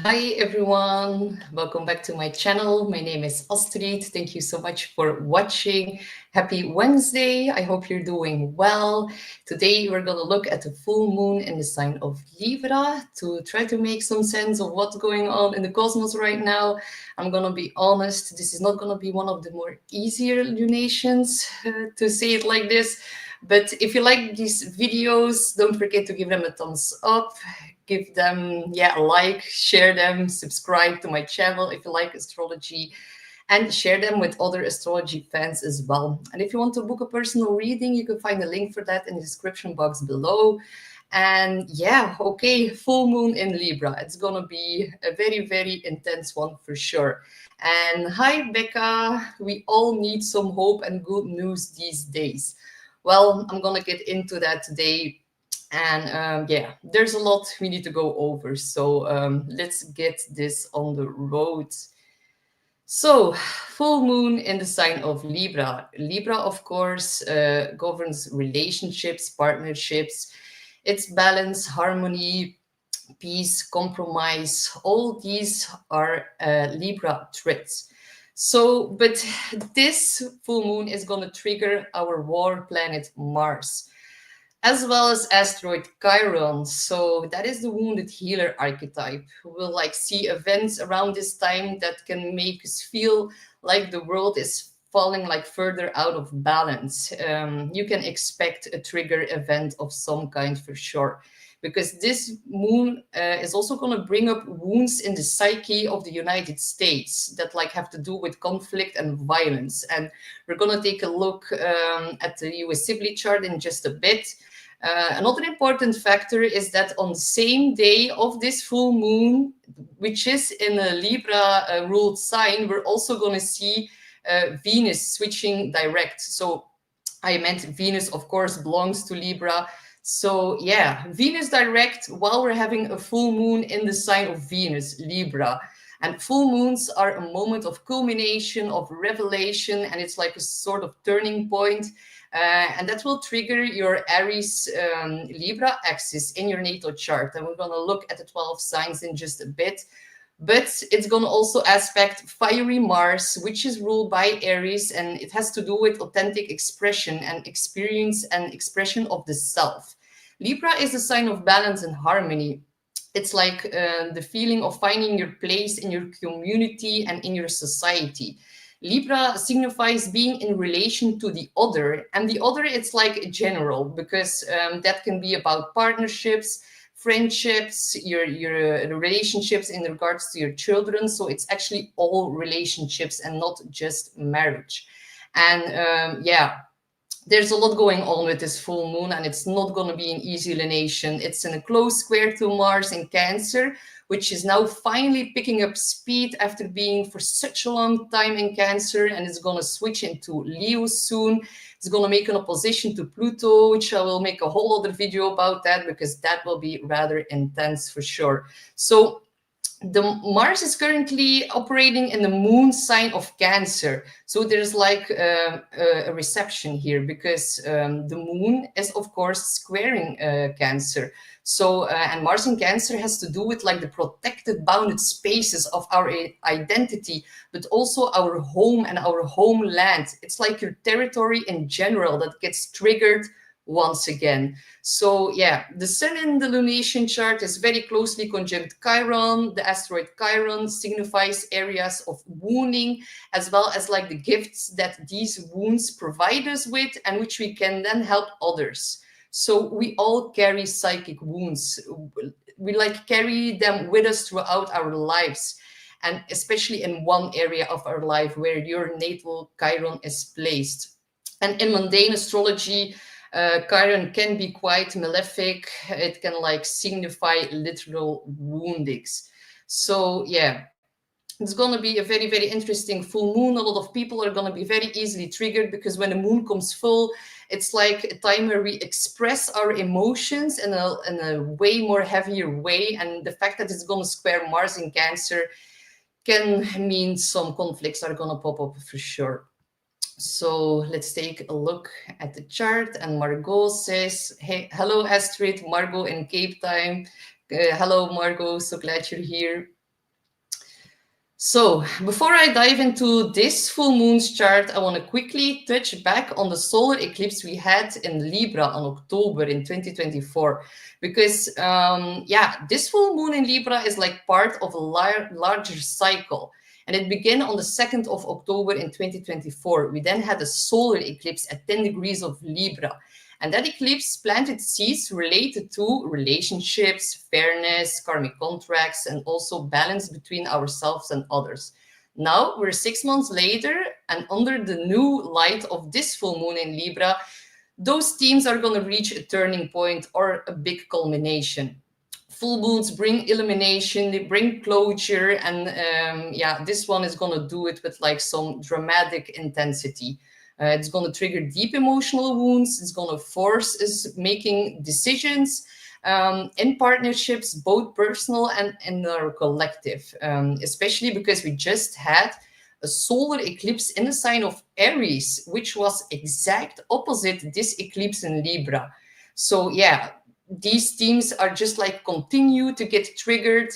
Hi everyone, welcome back to my channel. My name is Astrid. Thank you so much for watching. Happy Wednesday. I hope you're doing well. Today we're going to look at the full moon in the sign of Libra to try to make some sense of what's going on in the cosmos right now. I'm going to be honest, this is not going to be one of the more easier lunations, to say it like this. But if you like these videos, don't forget to give them a thumbs up, give them a like, share them, subscribe to my channel if you like astrology, and share them with other astrology fans as well. And if you want to book a personal reading, you can find a link for that in the description box below. And okay, full moon in Libra. It's gonna be a very, very intense one for sure. And hi, Becca. We all need some hope and good news these days. Well, I'm gonna get into that today. And there's a lot we need to go over. So let's get this on the road. So, full moon in the sign of Libra. Libra, of course, governs relationships, partnerships. It's balance, harmony, peace, compromise. All these are Libra traits. So, but this full moon is going to trigger our war planet Mars, as well as asteroid Chiron. So that is the wounded healer archetype. We'll like see events around this time that can make us feel like the world is falling like further out of balance. You can expect a trigger event of some kind for sure, because this moon is also going to bring up wounds in the psyche of the United States that like have to do with conflict and violence. And we're going to take a look at the US SIBLEY chart in just a bit. Another important factor is that on the same day of this full moon, which is in a Libra ruled sign, we're also going to see Venus switching direct. So I meant Venus, of course, belongs to Libra. So yeah, Venus direct while we're having a full moon in the sign of Venus, Libra. And full moons are a moment of culmination, of revelation, and it's like a sort of turning point. And that will trigger your Aries Libra axis in your natal chart. And we're going to look at the 12 signs in just a bit. But it's going to also aspect fiery Mars, which is ruled by Aries, and it has to do with authentic expression and experience and expression of the self. Libra is a sign of balance and harmony. It's like the feeling of finding your place in your community and in your society. Libra signifies being in relation to the other, and the other, it's like general, because that can be about partnerships, friendships, your relationships in regards to your children. So it's actually all relationships and not just marriage. And there's a lot going on with this full moon, and it's not going to be an easy lunation. It's in a close square to Mars in Cancer, which is now finally picking up speed after being for such a long time in Cancer, and it's going to switch into Leo soon. It's going to make an opposition to Pluto, which I will make a whole other video about that, because that will be rather intense for sure. So the Mars is currently operating in the moon sign of Cancer. So there's like a reception here, because the moon is of course squaring Cancer. So and Mars in Cancer has to do with like the protected bounded spaces of our identity, but also our home and our homeland. It's like your territory in general that gets triggered once again. So yeah, the sun in the lunation chart is very closely conjunct Chiron. The asteroid Chiron signifies areas of wounding, as well as like the gifts that these wounds provide us with, and which we can then help others. So we all carry psychic wounds. We like carry them with us throughout our lives, and especially in one area of our life where your natal Chiron is placed. And in mundane astrology, Chiron can be quite malefic. It can like signify literal woundings. So yeah, it's going to be a very, very interesting full moon. A lot of people are going to be very easily triggered, because when the moon comes full, it's like a time where we express our emotions in a way more heavier way. And the fact that it's going to square Mars in Cancer can mean some conflicts are going to pop up for sure. So let's take a look at the chart. And Margot says, hey, hello, Astrid, Margot in Cape Town. Hello, Margot, so glad you're here. So before I dive into this full moon's chart, I want to quickly touch back on the solar eclipse we had in Libra on October in 2024. Because, yeah, this full moon in Libra is like part of a larger cycle. And it began on the 2nd of October in 2024. We then had a solar eclipse at 10 degrees of Libra. And that eclipse planted seeds related to relationships, fairness, karmic contracts, and also balance between ourselves and others. Now we're 6 months later, and under the new light of this full moon in Libra, those themes are going to reach a turning point or a big culmination. Full moons bring illumination, they bring closure, and yeah, this one is going to do it with like some dramatic intensity. It's going to trigger deep emotional wounds. It's going to force us making decisions in partnerships, both personal and in our collective, especially because we just had a solar eclipse in the sign of Aries, which was exact opposite this eclipse in Libra. So yeah, these themes are just like continue to get triggered.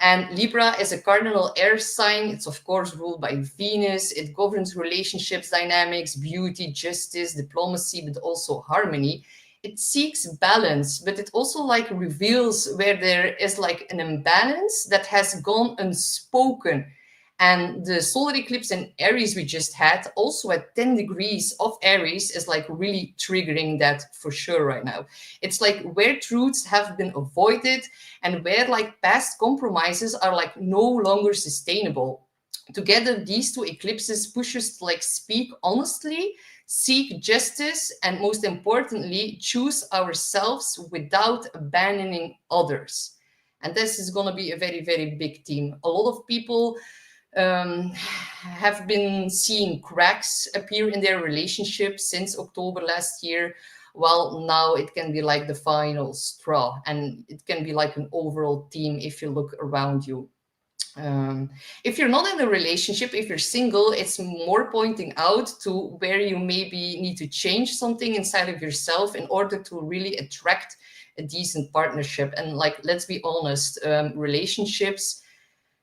And Libra is a cardinal air sign. It's of course ruled by Venus. It governs relationships, dynamics, beauty, justice, diplomacy, but also harmony. It seeks balance, but it also like reveals where there is like an imbalance that has gone unspoken. And the solar eclipse in Aries we just had, also at 10 degrees of Aries, is like really triggering that for sure right now. It's like where truths have been avoided and where like past compromises are like no longer sustainable. Together, these two eclipses push us to like speak honestly, seek justice, and most importantly, choose ourselves without abandoning others. And this is going to be a very, very big theme. A lot of people have been seeing cracks appear in their relationship since October last year. Well, now it can be like the final straw, and it can be like an overall theme if you look around you. If you're not in a relationship, if you're single, it's more pointing out to where you maybe need to change something inside of yourself in order to really attract a decent partnership. And like, let's be honest, relationships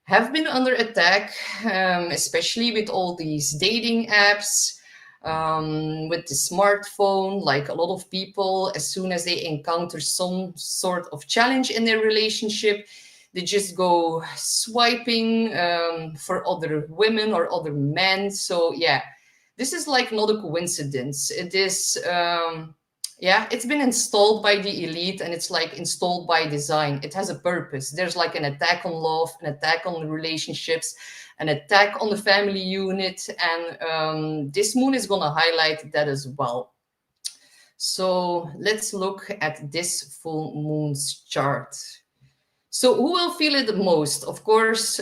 have been under attack, especially with all these dating apps, with the smartphone. Like a lot of people, as soon as they encounter some sort of challenge in their relationship, they just go swiping for other women or other men. So yeah, this is like not a coincidence. It is yeah, it's been installed by the elite, and it's like installed by design. It has a purpose. There's like an attack on love, an attack on the relationships, an attack on the family unit, and this moon is going to highlight that as well. So let's look at this full moon's chart. So who will feel it the most? Of course,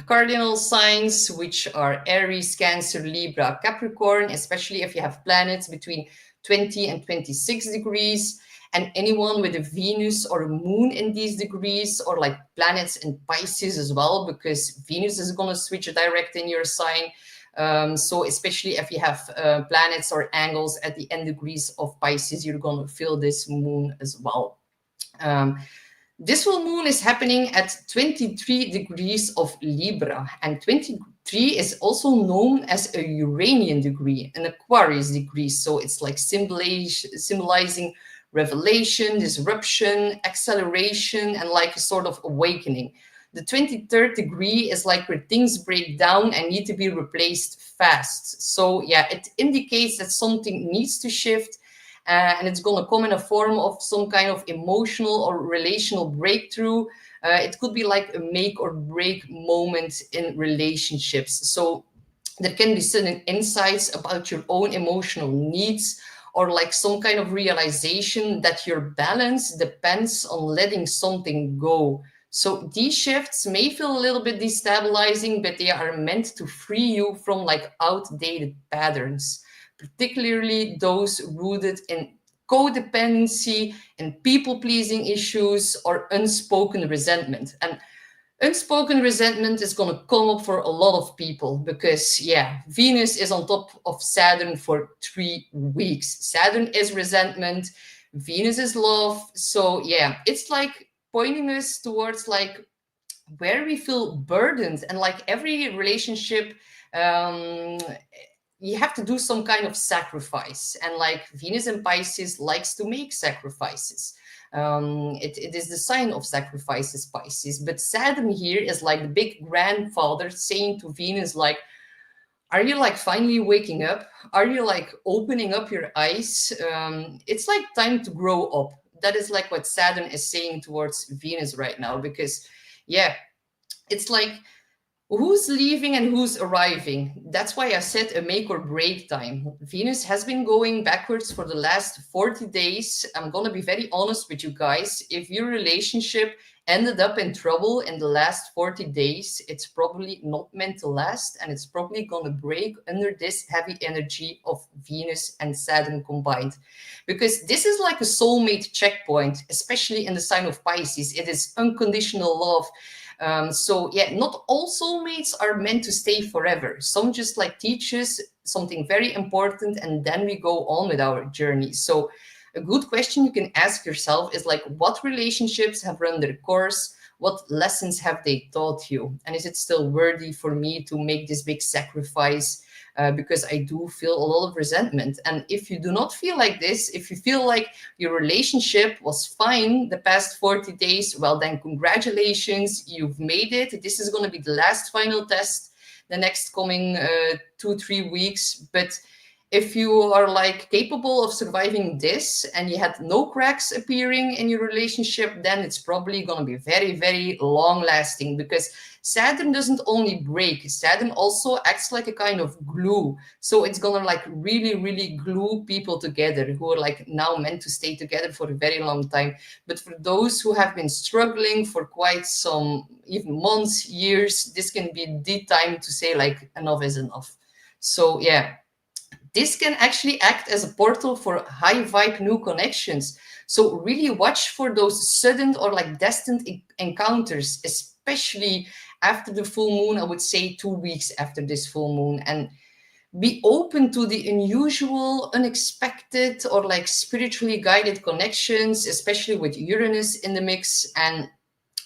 cardinal signs, which are Aries, Cancer, Libra, Capricorn, especially if you have planets between 20 and 26 degrees, and anyone with a Venus or a moon in these degrees, or like planets in Pisces as well, because Venus is going to switch direct in your sign. So especially if you have planets or angles at the end degrees of Pisces, you're going to feel this moon as well. This full moon is happening at 23 degrees of Libra, and 23 is also known as a Uranian degree, an Aquarius degree. So it's like symbolizing revelation, disruption, acceleration, and like a sort of awakening. The 23rd degree is like where things break down and need to be replaced fast. So yeah, it indicates that something needs to shift. And it's going to come in a form of some kind of emotional or relational breakthrough. It could be like a make or break moment in relationships. So there can be certain insights about your own emotional needs, or like some kind of realization that your balance depends on letting something go. So these shifts may feel a little bit destabilizing, but they are meant to free you from like outdated patterns, particularly those rooted in codependency and people-pleasing issues or unspoken resentment. And unspoken resentment is going to come up for a lot of people because, yeah, Venus is on top of Saturn for 3 weeks. Saturn is resentment, Venus is love. So, yeah, it's like pointing us towards like where we feel burdened, and like every relationship, um, you have to do some kind of sacrifice, and like Venus in Pisces likes to make sacrifices. It is the sign of sacrifices, Pisces, but Saturn here is like the big grandfather saying to Venus, like, are you like finally waking up? Are you like opening up your eyes? It's like time to grow up. That is like what Saturn is saying towards Venus right now, because yeah, it's like who's leaving and who's arriving. That's why I said a make or break time. Venus has been going backwards for the last 40 days. I'm going to be very honest with you guys. If your relationship ended up in trouble in the last 40 days, it's probably not meant to last, and it's probably going to break under this heavy energy of Venus and Saturn combined. Because this is like a soulmate checkpoint, especially in the sign of Pisces. It is unconditional love. So yeah, not all soulmates are meant to stay forever. Some just like teach us something very important, and then we go on with our journey. So a good question you can ask yourself is like, what relationships have run their course? What lessons have they taught you? And is it still worthy for me to make this big sacrifice? Because I do feel a lot of resentment. And if you do not feel like this, if you feel like your relationship was fine the past 40 days, well, then congratulations, you've made it. This is going to be the last final test the next coming 2-3 weeks. But if you are like capable of surviving this and you had no cracks appearing in your relationship, then it's probably going to be very, very long lasting, because Saturn doesn't only break, Saturn also acts like a kind of glue. So it's going to like really, really glue people together who are like now meant to stay together for a very long time. But for those who have been struggling for quite some, even months, years, this can be the time to say like enough is enough. So yeah, this can actually act as a portal for high vibe new connections. So really watch for those sudden or like destined encounters, especially after the full moon. I would say 2 weeks after this full moon, and be open to the unusual, unexpected, or like spiritually guided connections, especially with Uranus in the mix. And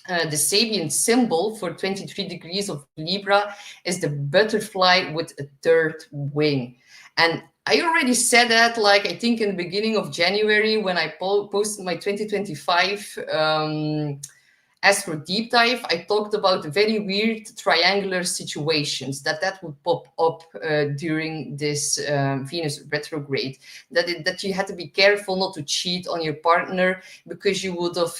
the Sabian symbol for 23 degrees of Libra is the butterfly with a third wing. And I already said that, like, I think in the beginning of January when I posted my 2025 Astro Deep Dive, I talked about very weird triangular situations that would pop up during this Venus retrograde. That you had to be careful not to cheat on your partner, because you would have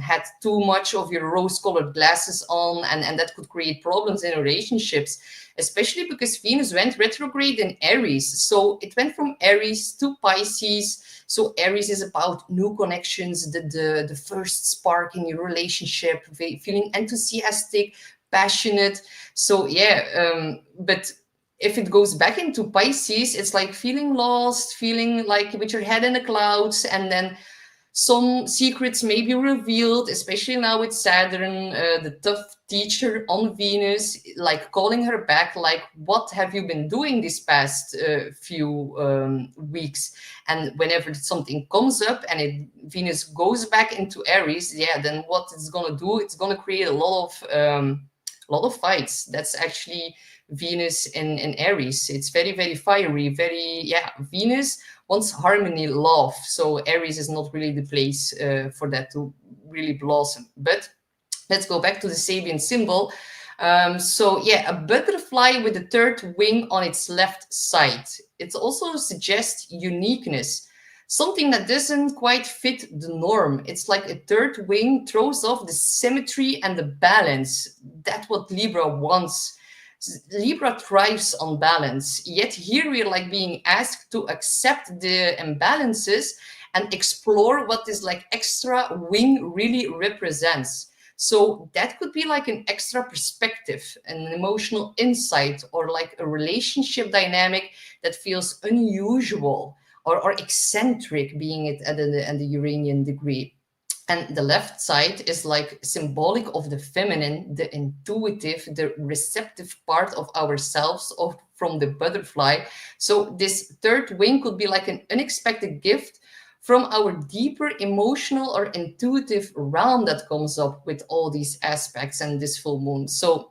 had too much of your rose-colored glasses on, and that could create problems in relationships, especially because Venus went retrograde in Aries. So it went from Aries to Pisces. So Aries is about new connections, the first spark in your relationship, feeling enthusiastic, passionate. So yeah, but if it goes back into Pisces, it's like feeling lost, feeling like with your head in the clouds, and then some secrets may be revealed, especially now with Saturn, the tough teacher on Venus, like calling her back, like, what have you been doing this past few weeks? And whenever something comes up and Venus goes back into Aries, yeah, then what it's going to do, it's going to create a lot of fights. That's actually Venus in Aries. It's very, very fiery, very, yeah, Venus wants harmony, love. So Aries is not really the place for that to really blossom. But let's go back to the Sabian symbol. So yeah, a butterfly with a third wing on its left side. It also suggests uniqueness, something that doesn't quite fit the norm. It's like a third wing throws off the symmetry and the balance. That's what Libra wants. Libra thrives on balance, yet here we're like being asked to accept the imbalances and explore what this like extra wing really represents. So that could be like an extra perspective, an emotional insight, or like a relationship dynamic that feels unusual or eccentric, being it at the Uranian degree. And the left side is like symbolic of the feminine, the intuitive, the receptive part of ourselves, from the butterfly. So this third wing could be like an unexpected gift from our deeper emotional or intuitive realm that comes up with all these aspects and this full moon. So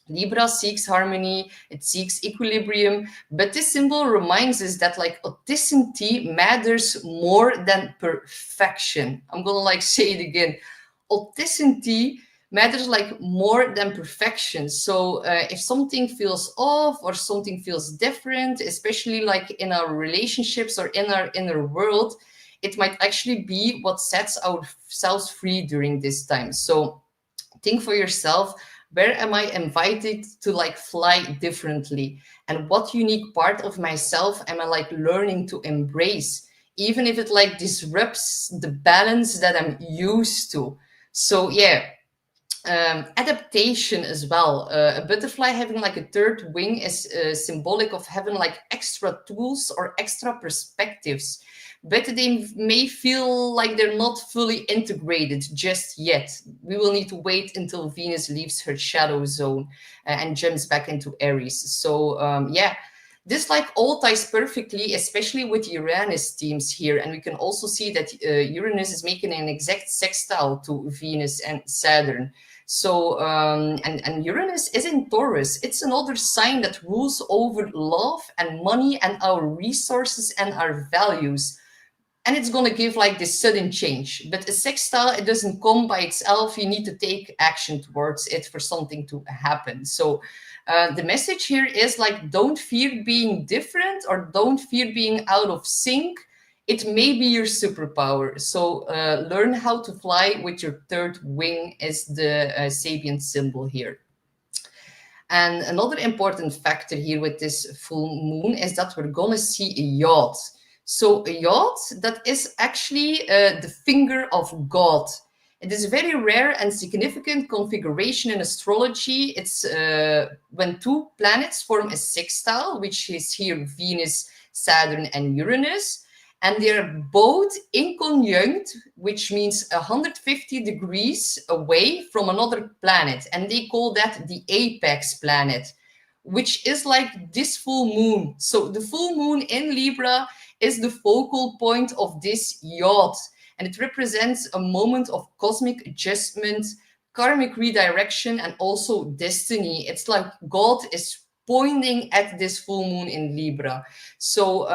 Libra seeks harmony, it seeks equilibrium, but this symbol reminds us that like authenticity matters more than perfection. I'm gonna like say it again. Authenticity matters like more than perfection. So if something feels off or something feels different, especially like in our relationships or in our inner world, it might actually be what sets ourselves free during this time. So think for yourself, where am I invited to like fly differently? And what unique part of myself am I like learning to embrace, even if it like disrupts the balance that I'm used to? So yeah, adaptation as well. A butterfly having like a third wing is symbolic of having like extra tools or extra perspectives, but they may feel like they're not fully integrated just yet. We will need to wait until Venus leaves her shadow zone and jumps back into Aries. So yeah, this like all ties perfectly, especially with Uranus themes here. And we can also see that Uranus is making an exact sextile to Venus and Saturn. So, and Uranus is in Taurus. It's another sign that rules over love and money and our resources and our values. And it's going to give like this sudden change. But a sextile, it doesn't come by itself. You need to take action towards it for something to happen. So the message here is like, don't fear being different or don't fear being out of sync. It may be your superpower. So learn how to fly with your third wing is the Sabian symbol here. And another important factor here with this full moon is that we're going to see a yacht. So a yacht, that is actually the finger of God. It is a very rare and significant configuration in astrology. It's when two planets form a sextile, which is here Venus, Saturn, and Uranus. And they're both in conjunct, which means 150 degrees away from another planet. And they call that the apex planet, which is like this full moon. So the full moon in Libra is the focal point of this yacht. And it represents a moment of cosmic adjustment, karmic redirection, and also destiny. It's like God is pointing at this full moon in Libra. So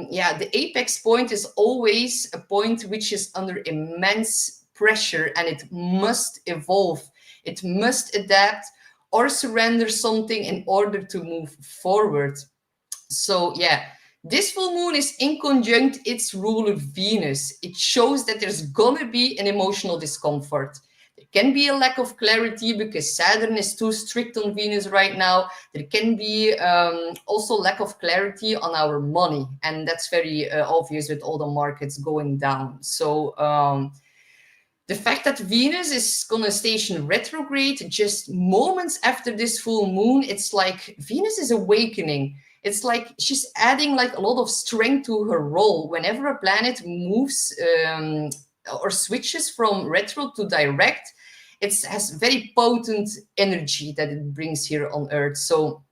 yeah, the apex point is always a point which is under immense pressure and it must evolve. It must adapt or surrender something in order to move forward. So yeah, this full moon is in conjunct its ruler Venus. It shows that there's gonna be an emotional discomfort. There can be a lack of clarity because Saturn is too strict on Venus right now. There can be also lack of clarity on our money. And that's very obvious with all the markets going down. So the fact that Venus is going to station retrograde just moments after this full moon, it's like Venus is awakening. It's like she's adding like a lot of strength to her role. Whenever a planet moves or switches from retro to direct, it has very potent energy that it brings here on Earth. So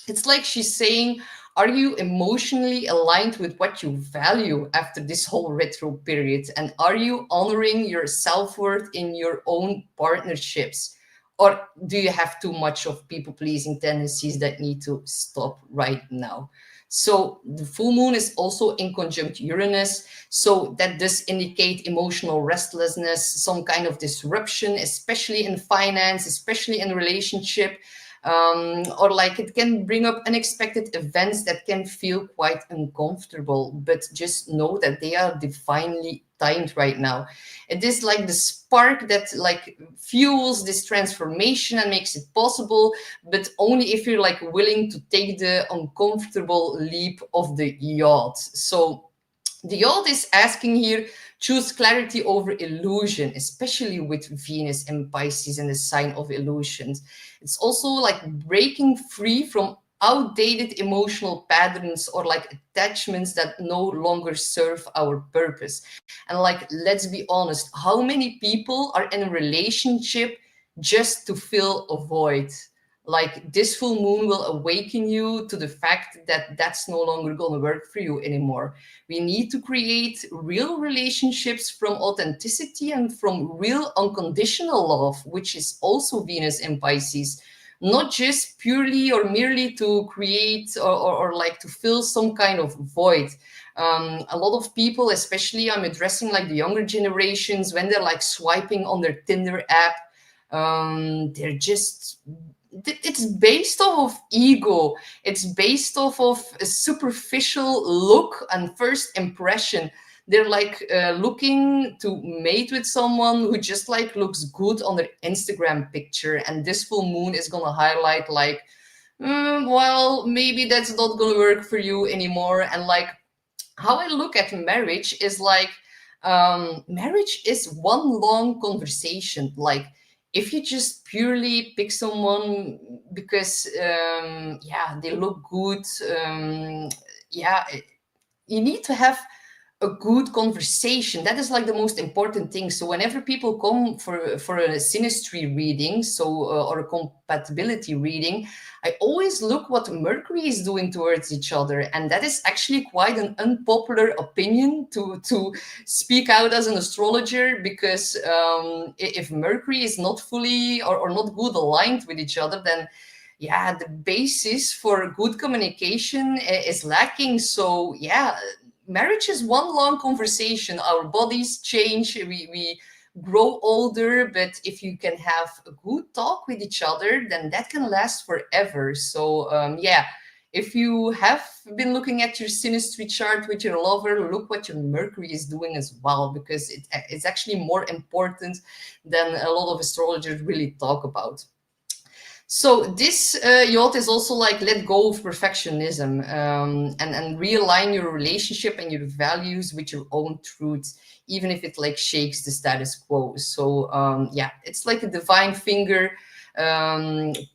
it's like she's saying, are you emotionally aligned with what you value after this whole retro period? And are you honoring your self-worth in your own partnerships? Or do you have too much of people-pleasing tendencies that need to stop right now? So the full moon is also in conjunct Uranus. So that does indicate emotional restlessness, some kind of disruption, especially in finance, especially in relationship. Or like it can bring up unexpected events that can feel quite uncomfortable, but just know that they are divinely timed right now. It is like the spark that like fuels this transformation and makes it possible, but only if you're like willing to take the uncomfortable leap of the yacht. So the yacht is asking here, choose clarity over illusion, especially with Venus and Pisces and the sign of illusions. It's also like breaking free from outdated emotional patterns or like attachments that no longer serve our purpose. And like, let's be honest, how many people are in a relationship just to fill a void? Like this full moon will awaken you to the fact that that's no longer going to work for you anymore. We need to create real relationships from authenticity and from real unconditional love, which is also Venus in Pisces. Not just purely or merely to create or like to fill some kind of void. A lot of people, especially I'm addressing like the younger generations, when they're like swiping on their Tinder app, they're just, it's based off of ego. It's based off of a superficial look and first impression. They're like looking to mate with someone who just like looks good on their Instagram picture, and this full moon is gonna highlight like, well, maybe that's not gonna work for you anymore. And like, how I look at marriage is like, marriage is one long conversation. Like, if you just purely pick someone because, yeah, they look good, yeah, you need to have a good conversation. That is like the most important thing. So whenever people come for a synastry reading, or a compatibility reading, I always look what Mercury is doing towards each other, and that is actually quite an unpopular opinion to speak out as an astrologer, because if Mercury is not fully or not good aligned with each other, then yeah, the basis for good communication is lacking. So yeah, marriage is one long conversation. Our bodies change, we grow older, but if you can have a good talk with each other, then that can last forever. So yeah, if you have been looking at your synastry chart with your lover, look what your Mercury is doing as well, because it's actually more important than a lot of astrologers really talk about. So this yacht is also like, let go of perfectionism, and realign your relationship and your values with your own truth, even if it like shakes the status quo. So yeah, it's like a divine finger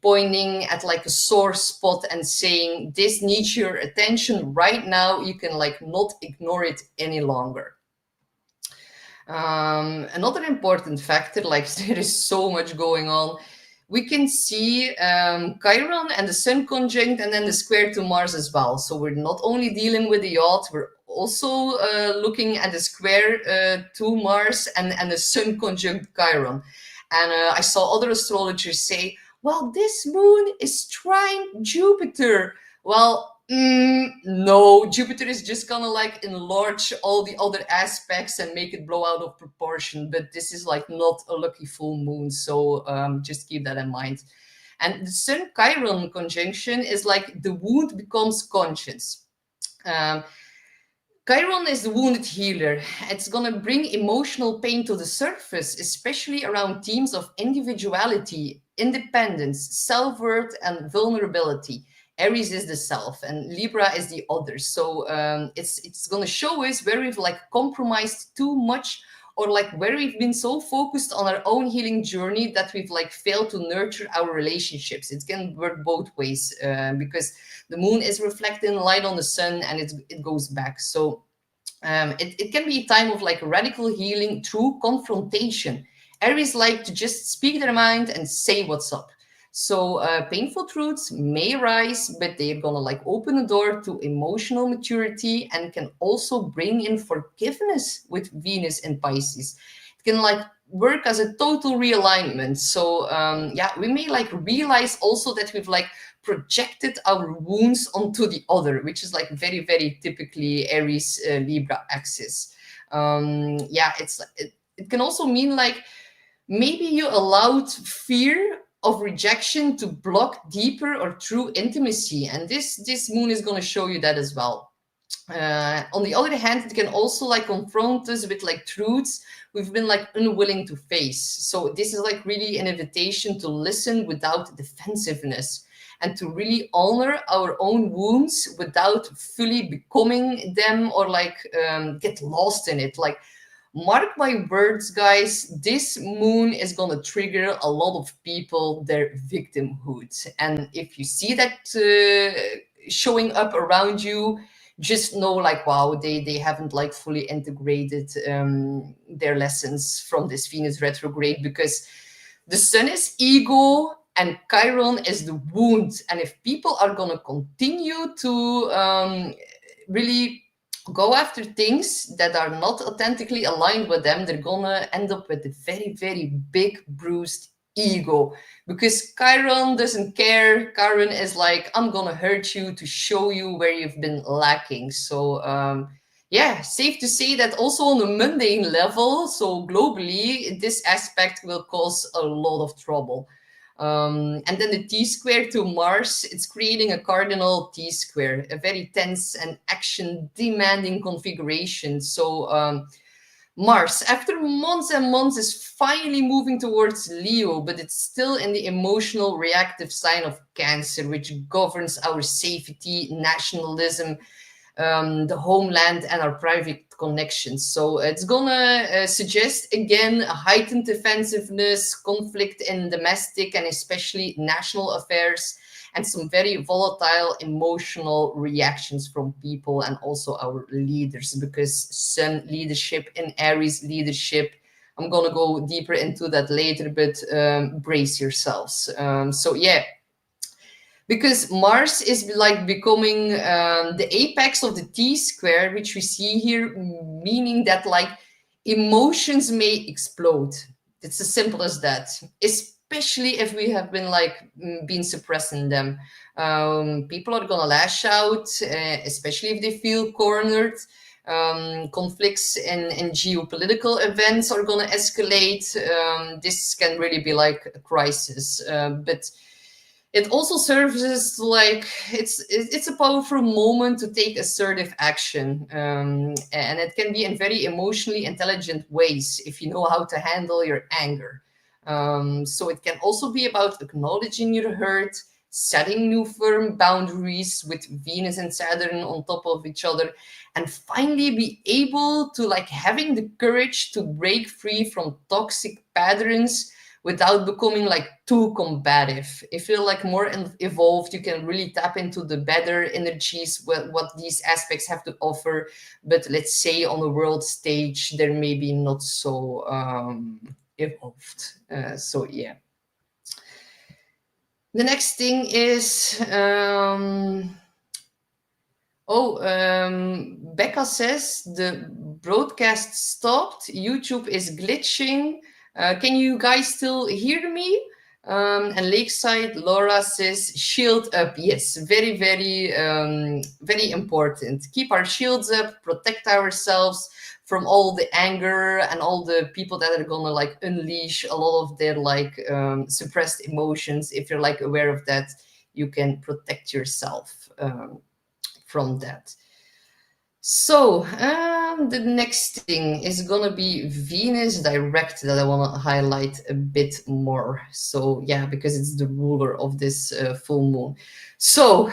pointing at like a sore spot and saying, this needs your attention right now. You can like not ignore it any longer. Another important factor, like there is so much going on. We can see Chiron and the Sun conjunct, and then the square to Mars as well. So we're not only dealing with the yacht, we're also looking at the square to Mars and the Sun conjunct Chiron. And I saw other astrologers say, well, this moon is trine Jupiter. Well, no, Jupiter is just gonna like enlarge all the other aspects and make it blow out of proportion. But this is like not a lucky full moon, so just keep that in mind. And the Sun Chiron conjunction is like the wound becomes conscious. Chiron is the wounded healer. It's gonna bring emotional pain to the surface, especially around themes of individuality, independence, self-worth, and vulnerability. Aries is the self, and Libra is the other. So it's gonna show us where we've like compromised too much, or like where we've been so focused on our own healing journey that we've like failed to nurture our relationships. It can work both ways, because the moon is reflecting light on the sun, and it goes back. So it can be a time of like radical healing through confrontation. Aries like to just speak their mind and say what's up. So painful truths may rise, but they're gonna like open a door to emotional maturity, and can also bring in forgiveness with Venus in Pisces. It can like work as a total realignment. So yeah, we may like realize also that we've like projected our wounds onto the other, which is like very, very typically Aries Libra axis. Yeah, it can also mean like maybe you allowed fear of rejection to block deeper or true intimacy, and this moon is going to show you that as well. On the other hand, it can also like confront us with like truths we've been like unwilling to face. So this is like really an invitation to listen without defensiveness, and to really honor our own wounds without fully becoming them, or like get lost in it. Like, mark my words, guys, this moon is gonna trigger a lot of people, their victimhood. And if you see that showing up around you, just know like, wow, they haven't like fully integrated their lessons from this Venus retrograde, because the sun is ego and Chiron is the wound. And if people are going to continue to really go after things that are not authentically aligned with them, they're going to end up with a very, very big bruised ego, because Chiron doesn't care. Chiron is like, I'm going to hurt you to show you where you've been lacking. So, yeah, safe to say that also on a mundane level, so globally, this aspect will cause a lot of trouble. And then the T-square to Mars, it's creating a cardinal T-square, a very tense and action-demanding configuration. So Mars, after months and months, is finally moving towards Leo, but it's still in the emotional reactive sign of Cancer, which governs our safety, nationalism, the homeland, and our private connections. So it's gonna suggest again a heightened defensiveness, conflict in domestic and especially national affairs, and some very volatile emotional reactions from people and also our leaders, because Sun leadership and Aries leadership, I'm gonna go deeper into that later, but brace yourselves. So yeah, because Mars is like becoming the apex of the T-square, which we see here, meaning that like emotions may explode. It's as simple as that, especially if we have been like been suppressing them. People are gonna lash out, especially if they feel cornered. Conflicts in geopolitical events are gonna escalate. This can really be like a crisis, but it also serves as like it's a powerful moment to take assertive action, and it can be in very emotionally intelligent ways if you know how to handle your anger. So it can also be about acknowledging your hurt, setting new firm boundaries with Venus and Saturn on top of each other, and finally be able to like having the courage to break free from toxic patterns without becoming like too combative. If you're like more evolved, you can really tap into the better energies, what these aspects have to offer. But let's say on the world stage, they're maybe not so evolved. So yeah. The next thing is, Becca says the broadcast stopped. YouTube is glitching. Can you guys still hear me? And Lakeside Laura says shield up. Yes, very, very, very important. Keep our shields up, protect ourselves from all the anger and all the people that are gonna like unleash a lot of their like suppressed emotions. If you're like aware of that, you can protect yourself from that. So the next thing is gonna be Venus direct that I want to highlight a bit more. So yeah, because it's the ruler of this full moon. So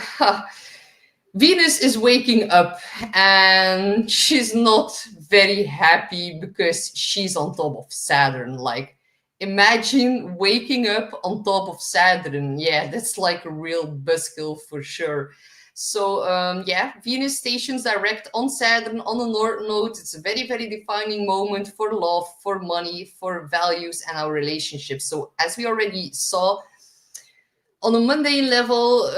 Venus is waking up and she's not very happy because she's on top of Saturn. Like, imagine waking up on top of Saturn. Yeah, that's like a real buzzkill for sure. So yeah, Venus stations direct on Saturn on the North Node. It's a very, very defining moment for love, for money, for values, and our relationships. So as we already saw, on a mundane level,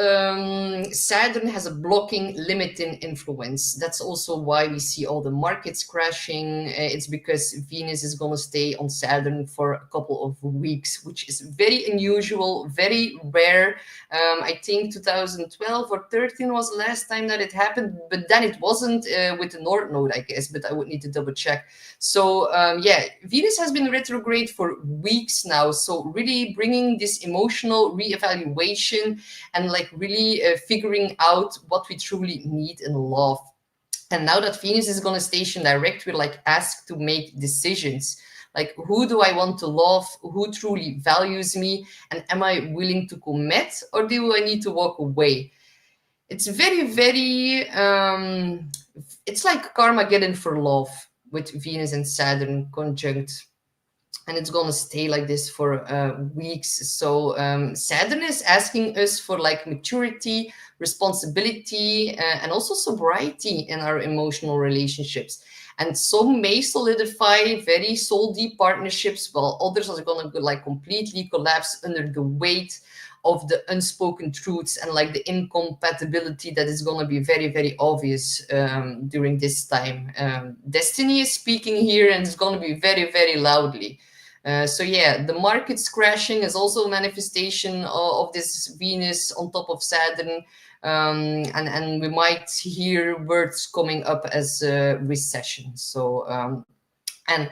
Saturn has a blocking, limiting influence. That's also why we see all the markets crashing. It's because Venus is going to stay on Saturn for a couple of weeks, which is very unusual, very rare. I think 2012 or 13 was the last time that it happened, but then it wasn't with the North Node, I guess, but I would need to double check. So yeah, Venus has been retrograde for weeks now. So really bringing this emotional reevaluation and like really figuring out what we truly need in love. And now that Venus is going to station direct, we're like asked to make decisions. Like, who do I want to love? Who truly values me? And am I willing to commit, or do I need to walk away? It's very, very, it's like Carmageddon for love with Venus and Saturn conjunct. And it's going to stay like this for weeks. So Saturn is asking us for like maturity, responsibility, and also sobriety in our emotional relationships. and some may solidify very soul deep partnerships, while others are going to like completely collapse under the weight of the unspoken truths and like the incompatibility that is going to be very, very obvious during this time. Destiny is speaking here, and it's going to be very, very loudly. So yeah, the markets crashing is also a manifestation of this Venus on top of Saturn. And we might hear words coming up as recession. So, and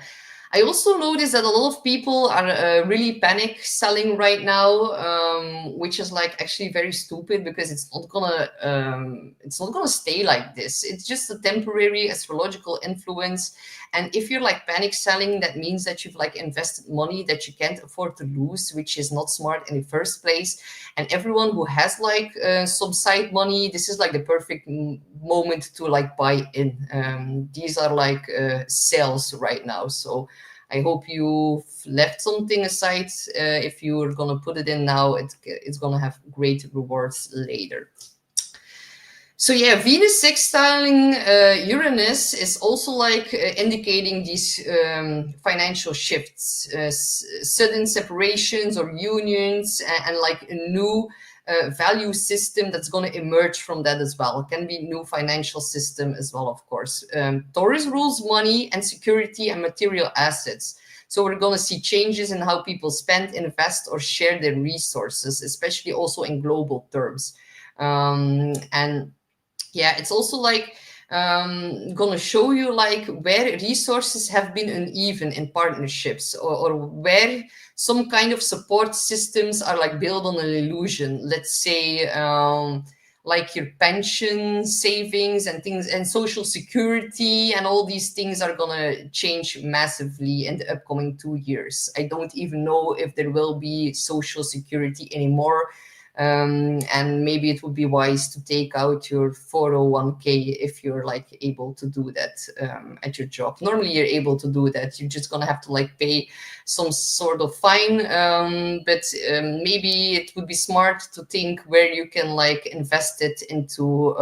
I also noticed that a lot of people are really panic selling right now, which is like actually very stupid, because it's not gonna stay like this. It's just a temporary astrological influence, and if you're like panic selling, that means that you've like invested money that you can't afford to lose, which is not smart in the first place. And everyone who has like some side money, this is like the perfect moment to like buy in. These are like sales right now, so I hope you've left something aside. If you're gonna put it in now, it's gonna have great rewards later. So yeah, Venus sextiling Uranus is also like indicating these financial shifts, sudden separations or unions, and like a new value system that's going to emerge from that as well. It can be new financial system as well, of course. Taurus rules money and security and material assets. So we're going to see changes in how people spend, invest, or share their resources, especially also in global terms. And yeah, it's also like gonna show you like where resources have been uneven in partnerships, or where some kind of support systems are like built on an illusion. Let's say like your pension savings and things, and social security, and all these things are gonna change massively in the upcoming 2 years. I don't even know if there will be social security anymore. And maybe it would be wise to take out your 401k if you're like able to do that at your job. Normally you're able to do that. You're just gonna have to like pay some sort of fine, but maybe it would be smart to think where you can like invest it into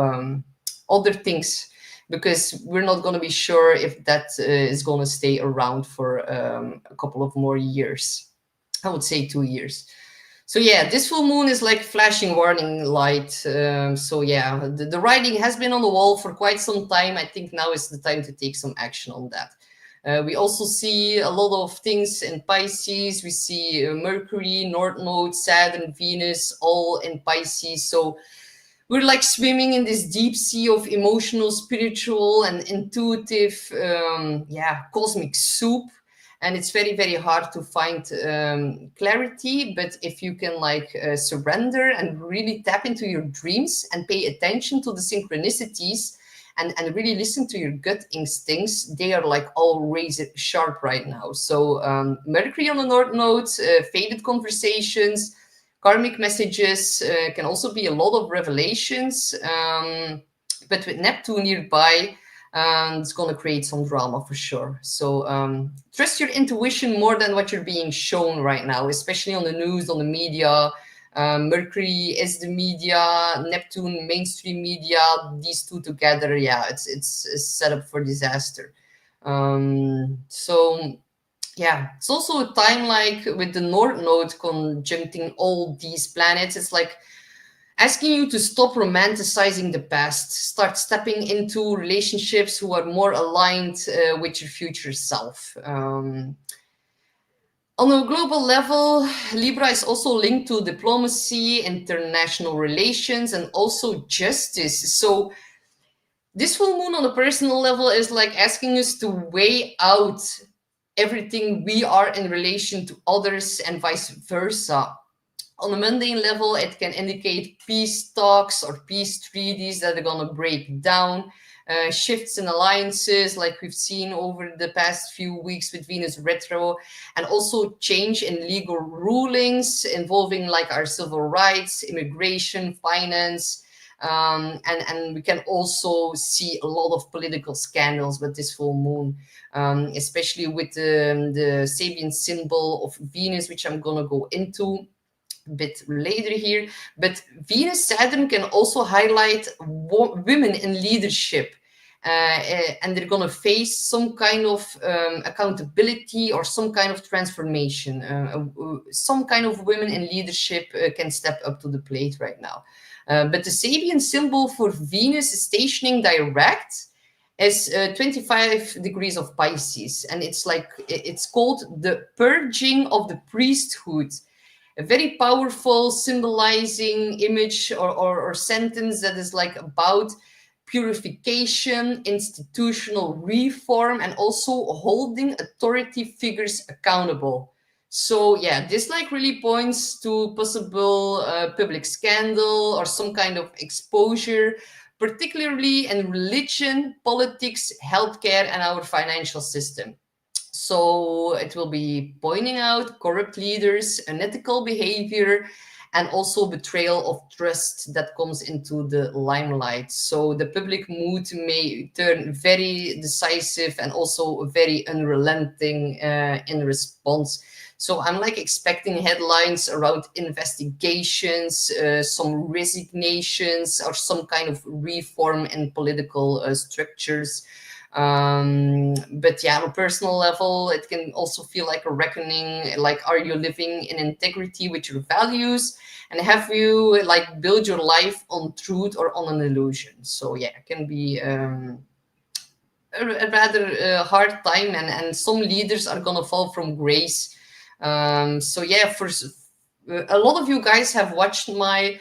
other things, because we're not going to be sure if that is going to stay around for a couple of more years. I would say 2 years. So yeah, this full moon is like flashing warning light. So yeah, the writing has been on the wall for quite some time. I think now is the time to take some action on that. We also see a lot of things in Pisces. We see Mercury, North Node, Saturn, Venus, all in Pisces. So we're like swimming in this deep sea of emotional, spiritual, and intuitive, cosmic soup. And it's very, very hard to find clarity. But if you can like surrender and really tap into your dreams and pay attention to the synchronicities, and really listen to your gut instincts, they are like all razor sharp right now. So Mercury on the North Node, faded conversations, karmic messages, can also be a lot of revelations. But with Neptune nearby, it's going to create some drama for sure. So trust your intuition more than what you're being shown right now, especially on the news, on the media. Mercury is the media, Neptune mainstream media. These two together, yeah, it's set up for disaster. So yeah, it's also a time like with the North Node conjuncting all these planets. It's like asking you to stop romanticizing the past, start stepping into relationships who are more aligned with your future self. On a global level, Libra is also linked to diplomacy, international relations, and also justice. So this full moon on a personal level is like asking us to weigh out everything we are in relation to others and vice versa. On a mundane level, it can indicate peace talks or peace treaties that are going to break down, shifts in alliances like we've seen over the past few weeks with Venus retro, and also change in legal rulings involving like our civil rights, immigration, finance. And we can also see a lot of political scandals with this full moon, especially with the Sabian symbol of Venus, which I'm going to go into bit later here. But Venus Saturn can also highlight women in leadership and they're going to face some kind of accountability or some kind of transformation. Some kind of women in leadership can step up to the plate right now. But the Sabian symbol for Venus is stationing direct is 25 degrees of Pisces, and it's called the purging of the priesthood. A very powerful symbolizing image or sentence that is like about purification, institutional reform, and also holding authority figures accountable. So yeah, this like really points to possible public scandal or some kind of exposure, particularly in religion, politics, healthcare, and our financial system. So it will be pointing out corrupt leaders, unethical behavior, and also betrayal of trust that comes into the limelight. So the public mood may turn very decisive and also very unrelenting in response. So I'm like expecting headlines around investigations, some resignations, or some kind of reform in political structures. But yeah, on a personal level, it can also feel like a reckoning. Like, are you living in integrity with your values, and have you like build your life on truth or on an illusion? So yeah, it can be a rather hard time, and some leaders are gonna fall from grace. So yeah, a lot of you guys have watched my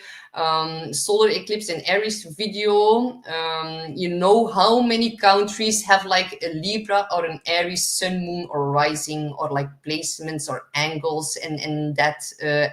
solar eclipse in Aries video. You know how many countries have like a Libra or an Aries sun, moon, or rising, or like placements or angles in that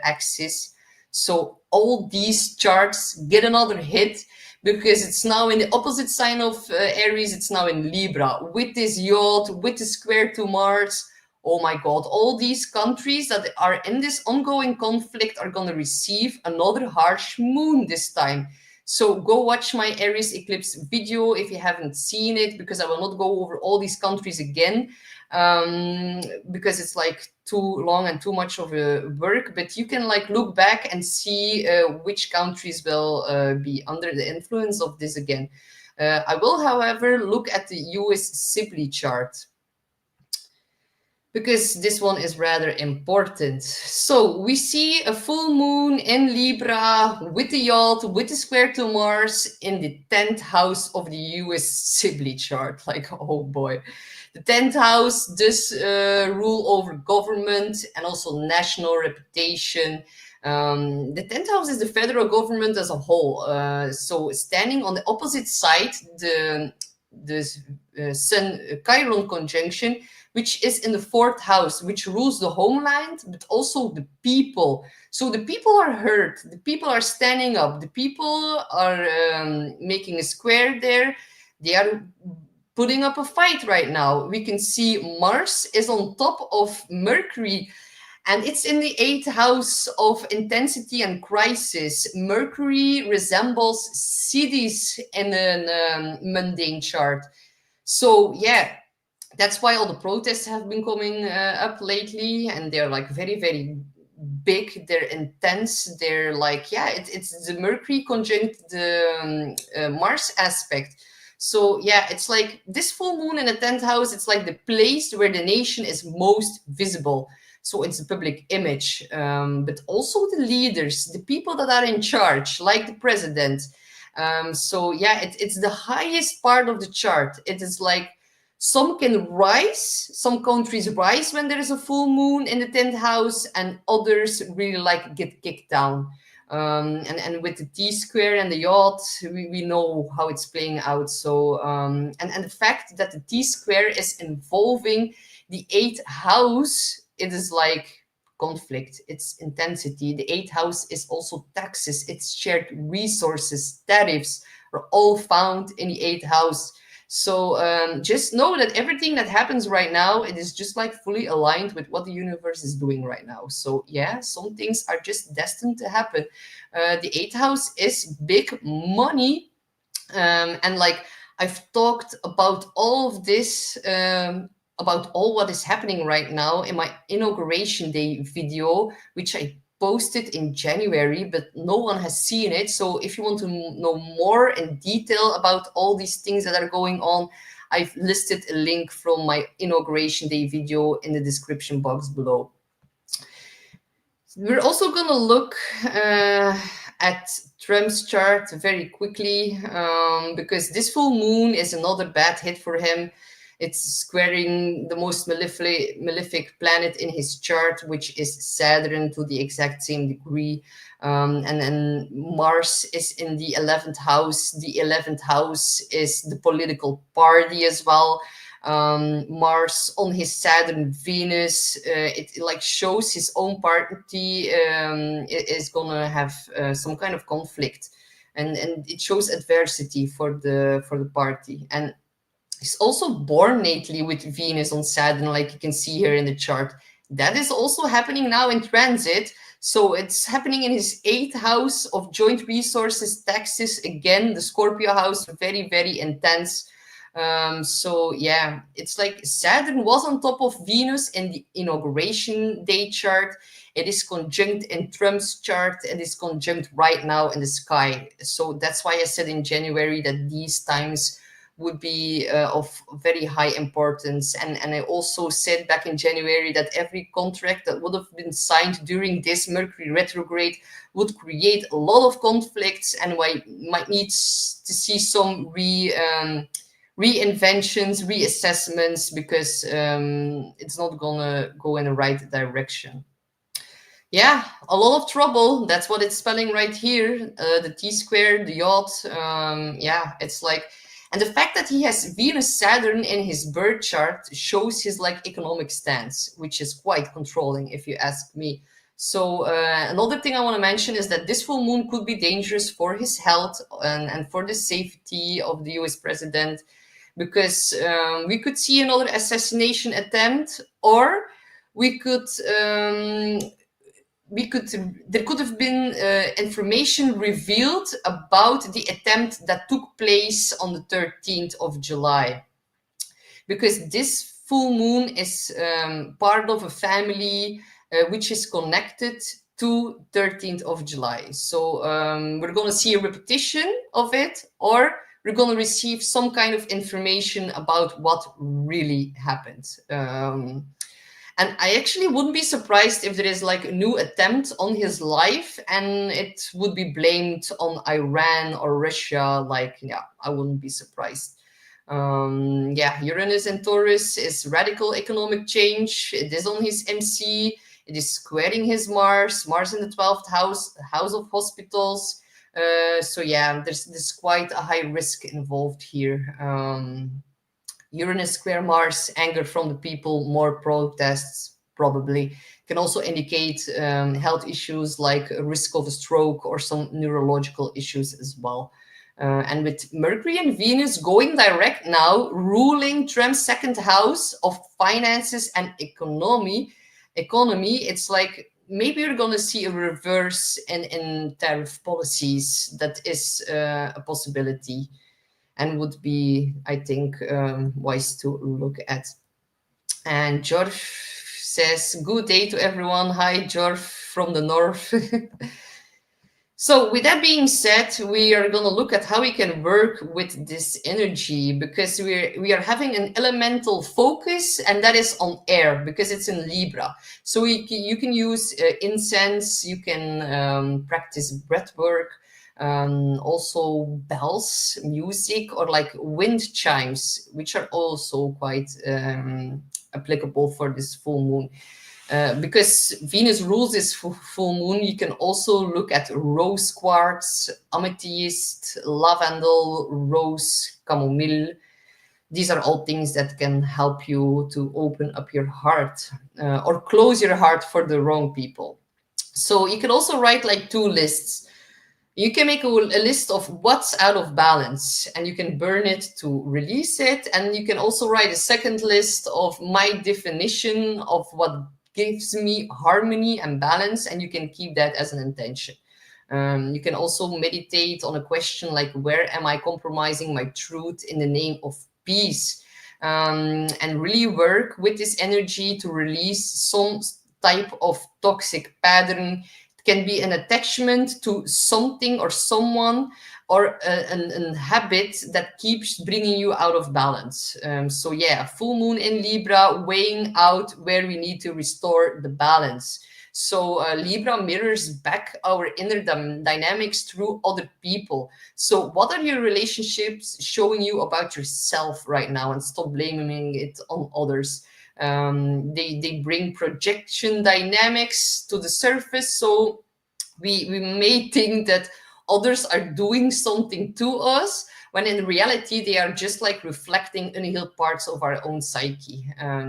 axis. So all these charts get another hit because it's now in the opposite sign of Aries. It's now in Libra with this yacht, with the square to Mars. Oh my God, all these countries that are in this ongoing conflict are going to receive another harsh moon this time. So go watch my Aries eclipse video if you haven't seen it, because I will not go over all these countries again, because it's like too long and too much of a work. But you can like look back and see which countries will be under the influence of this again. I will, however, look at the US SIBLEY chart, because this one is rather important. So we see a full moon in Libra with the yacht, with the square to Mars in the 10th house of the US SIBLEY chart. Like, oh boy. The 10th house does rule over government and also national reputation. The 10th house is the federal government as a whole. So standing on the opposite side, the Sun Chiron conjunction, which is in the 4th house, which rules the homeland, but also the people. So the people are hurt, the people are standing up, the people are making a square there. They are putting up a fight right now. We can see Mars is on top of Mercury, and it's in the 8th house of intensity and crisis. Mercury resembles cities in a mundane chart. So yeah, that's why all the protests have been coming up lately, and they're like very, very big. They're intense. They're like, yeah, it's the Mercury conjunct the Mars aspect. So yeah, it's like this full moon in the 10th house. It's like the place where the nation is most visible. So it's the public image, but also the leaders, the people that are in charge, like the president. So yeah, it's the highest part of the chart. It is like some can rise, some countries rise when there is a full moon in the 10th house, and others really like get kicked down. And with the T square and the yacht, we know how it's playing out. So and the fact that the T square is involving the 8th house, it is like conflict, it's intensity. The 8th house is also taxes, it's shared resources, tariffs are all found in the 8th house. So just know that everything that happens right now, it is just like fully aligned with what the universe is doing right now. So yeah, some things are just destined to happen. The 8th house is big money. And like I've talked about all of this, about all what is happening right now in my inauguration day video, which I posted in January, but no one has seen it. So if you want to know more in detail about all these things that are going on, I've listed a link from my inauguration day video in the description box below. We're also going to look at Trump's chart very quickly, because this full moon is another bad hit for him. It's squaring the most malefic planet in his chart, which is Saturn, to the exact same degree. And then Mars is in the 11th house. The 11th house is the political party as well. Mars on his Saturn Venus, it like shows his own party is gonna have some kind of conflict, and it shows adversity for the party. And he's also born natally with Venus on Saturn, like you can see here in the chart. That is also happening now in transit. So it's happening in his 8th house of joint resources, taxes. Again, the Scorpio house, very, very intense. So yeah, it's like Saturn was on top of Venus in the inauguration day chart. It is conjunct in Trump's chart. It is conjunct right now in the sky. So that's why I said in January that these times would be of very high importance. And I also said back in January that every contract that would have been signed during this Mercury retrograde would create a lot of conflicts, and we might need to see some reinventions, reassessments, because it's not gonna go in the right direction. Yeah, a lot of trouble. That's what it's spelling right here. The T-square, the yacht. Yeah, it's like, and the fact that he has Venus Saturn in his birth chart shows his like economic stance, which is quite controlling, if you ask me. So another thing I want to mention is that this full moon could be dangerous for his health and for the safety of the US president, because we could see another assassination attempt, or we could there could have been information revealed about the attempt that took place on the 13th of July, because this full moon is part of a family which is connected to 13th of July. So we're going to see a repetition of it, or we're going to receive some kind of information about what really happened. And I actually wouldn't be surprised if there is like a new attempt on his life and it would be blamed on Iran or Russia. Like, yeah, I wouldn't be surprised. Yeah, Uranus and Taurus is radical economic change. It is on his MC. It is squaring his Mars in the 12th house, house of hospitals. So yeah, there's quite a high risk involved here. Uranus square Mars, anger from the people, more protests, probably. Can also indicate health issues like a risk of a stroke or some neurological issues as well. And with Mercury and Venus going direct now, ruling Trump's 2nd house of finances and economy, it's like maybe you're going to see a reverse in tariff policies. That is a possibility, and would be, I think, wise to look at. And George says, good day to everyone. Hi, George from the north. So with that being said, we are going to look at how we can work with this energy, because we are having an elemental focus, and that is on air, because it's in Libra. So you can use incense, you can practice breath work, also bells, music, or like wind chimes, which are also quite applicable for this full moon. Because Venus rules this full moon, you can also look at rose quartz, amethyst, lavendel, rose, chamomile. These are all things that can help you to open up your heart or close your heart for the wrong people. So you can also write like 2 lists. You can make a list of what's out of balance, and you can burn it to release it. And you can also write a second list of my definition of what gives me harmony and balance, and you can keep that as an intention. You can also meditate on a question like, where am I compromising my truth in the name of peace? And really work with this energy to release some type of toxic pattern. It can be an attachment to something or someone, or a habit that keeps bringing you out of balance. So yeah, full moon in Libra, weighing out where we need to restore the balance. So Libra mirrors back our inner dynamics through other people. So what are your relationships showing you about yourself right now? And stop blaming it on others. They bring projection dynamics to the surface. So we may think that others are doing something to us, when in reality they are just like reflecting unhealed parts of our own psyche.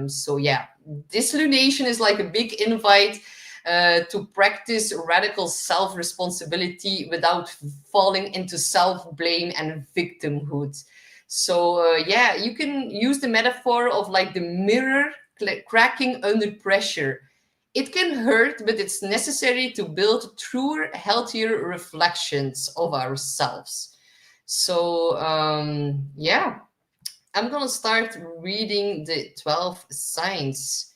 So yeah, this lunation is like a big invite to practice radical self-responsibility without falling into self-blame and victimhood. So yeah, you can use the metaphor of like the mirror cracking under pressure. It can hurt, but it's necessary to build truer, healthier reflections of ourselves. So yeah, I'm gonna start reading the 12 signs.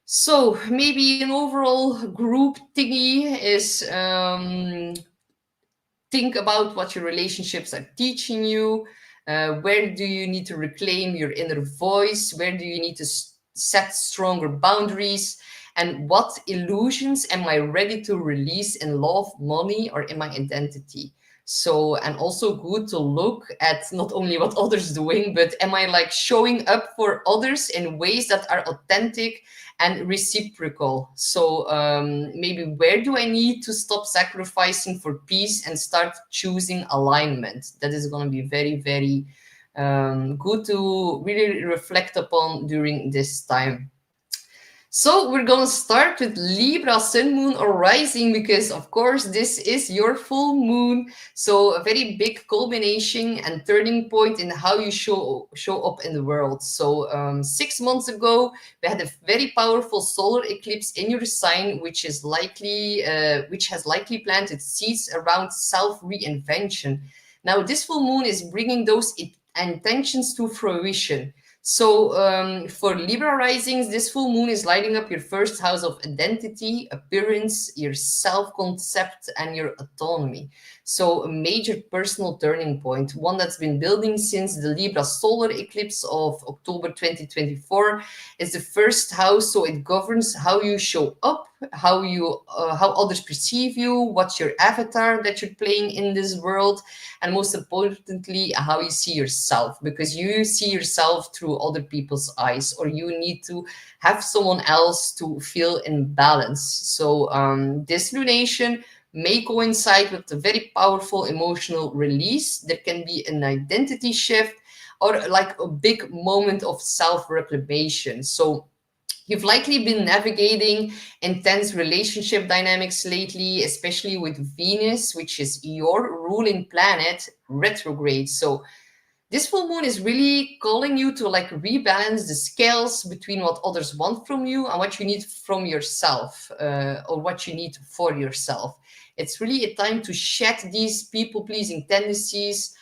So maybe an overall group thingy is think about what your relationships are teaching you. Where do you need to reclaim your inner voice? Where do you need to set stronger boundaries? And what illusions am I ready to release in love, money, or in my identity? So, and also good to look at not only what others doing, but am I like showing up for others in ways that are authentic and reciprocal? So maybe where do I need to stop sacrificing for peace and start choosing alignment? That is going to be very, very good to really reflect upon during this time. So we're gonna start with Libra, Sun, Moon, or Rising, because of course this is your full moon. So a very big culmination and turning point in how you show up in the world. So 6 months ago, we had a very powerful solar eclipse in your sign, which has likely planted seeds around self reinvention. Now this full moon is bringing those intentions to fruition. So for Libra risings, this full moon is lighting up your first house of identity, appearance, your self-concept, and your autonomy. So a major personal turning point, one that's been building since the Libra solar eclipse of October 2024. It's the first house, so it governs how you show up, how others perceive you, what's your avatar that you're playing in this world, and most importantly, how you see yourself, because you see yourself through other people's eyes, or you need to have someone else to feel in balance. So this lunation may coincide with a very powerful emotional release. There can be an identity shift or like a big moment of self-reclamation. So you've likely been navigating intense relationship dynamics lately, especially with Venus, which is your ruling planet, retrograde. So this full moon is really calling you to like rebalance the scales between what others want from you and what you need from yourself, or what you need for yourself. It's really a time to shed these people-pleasing tendencies,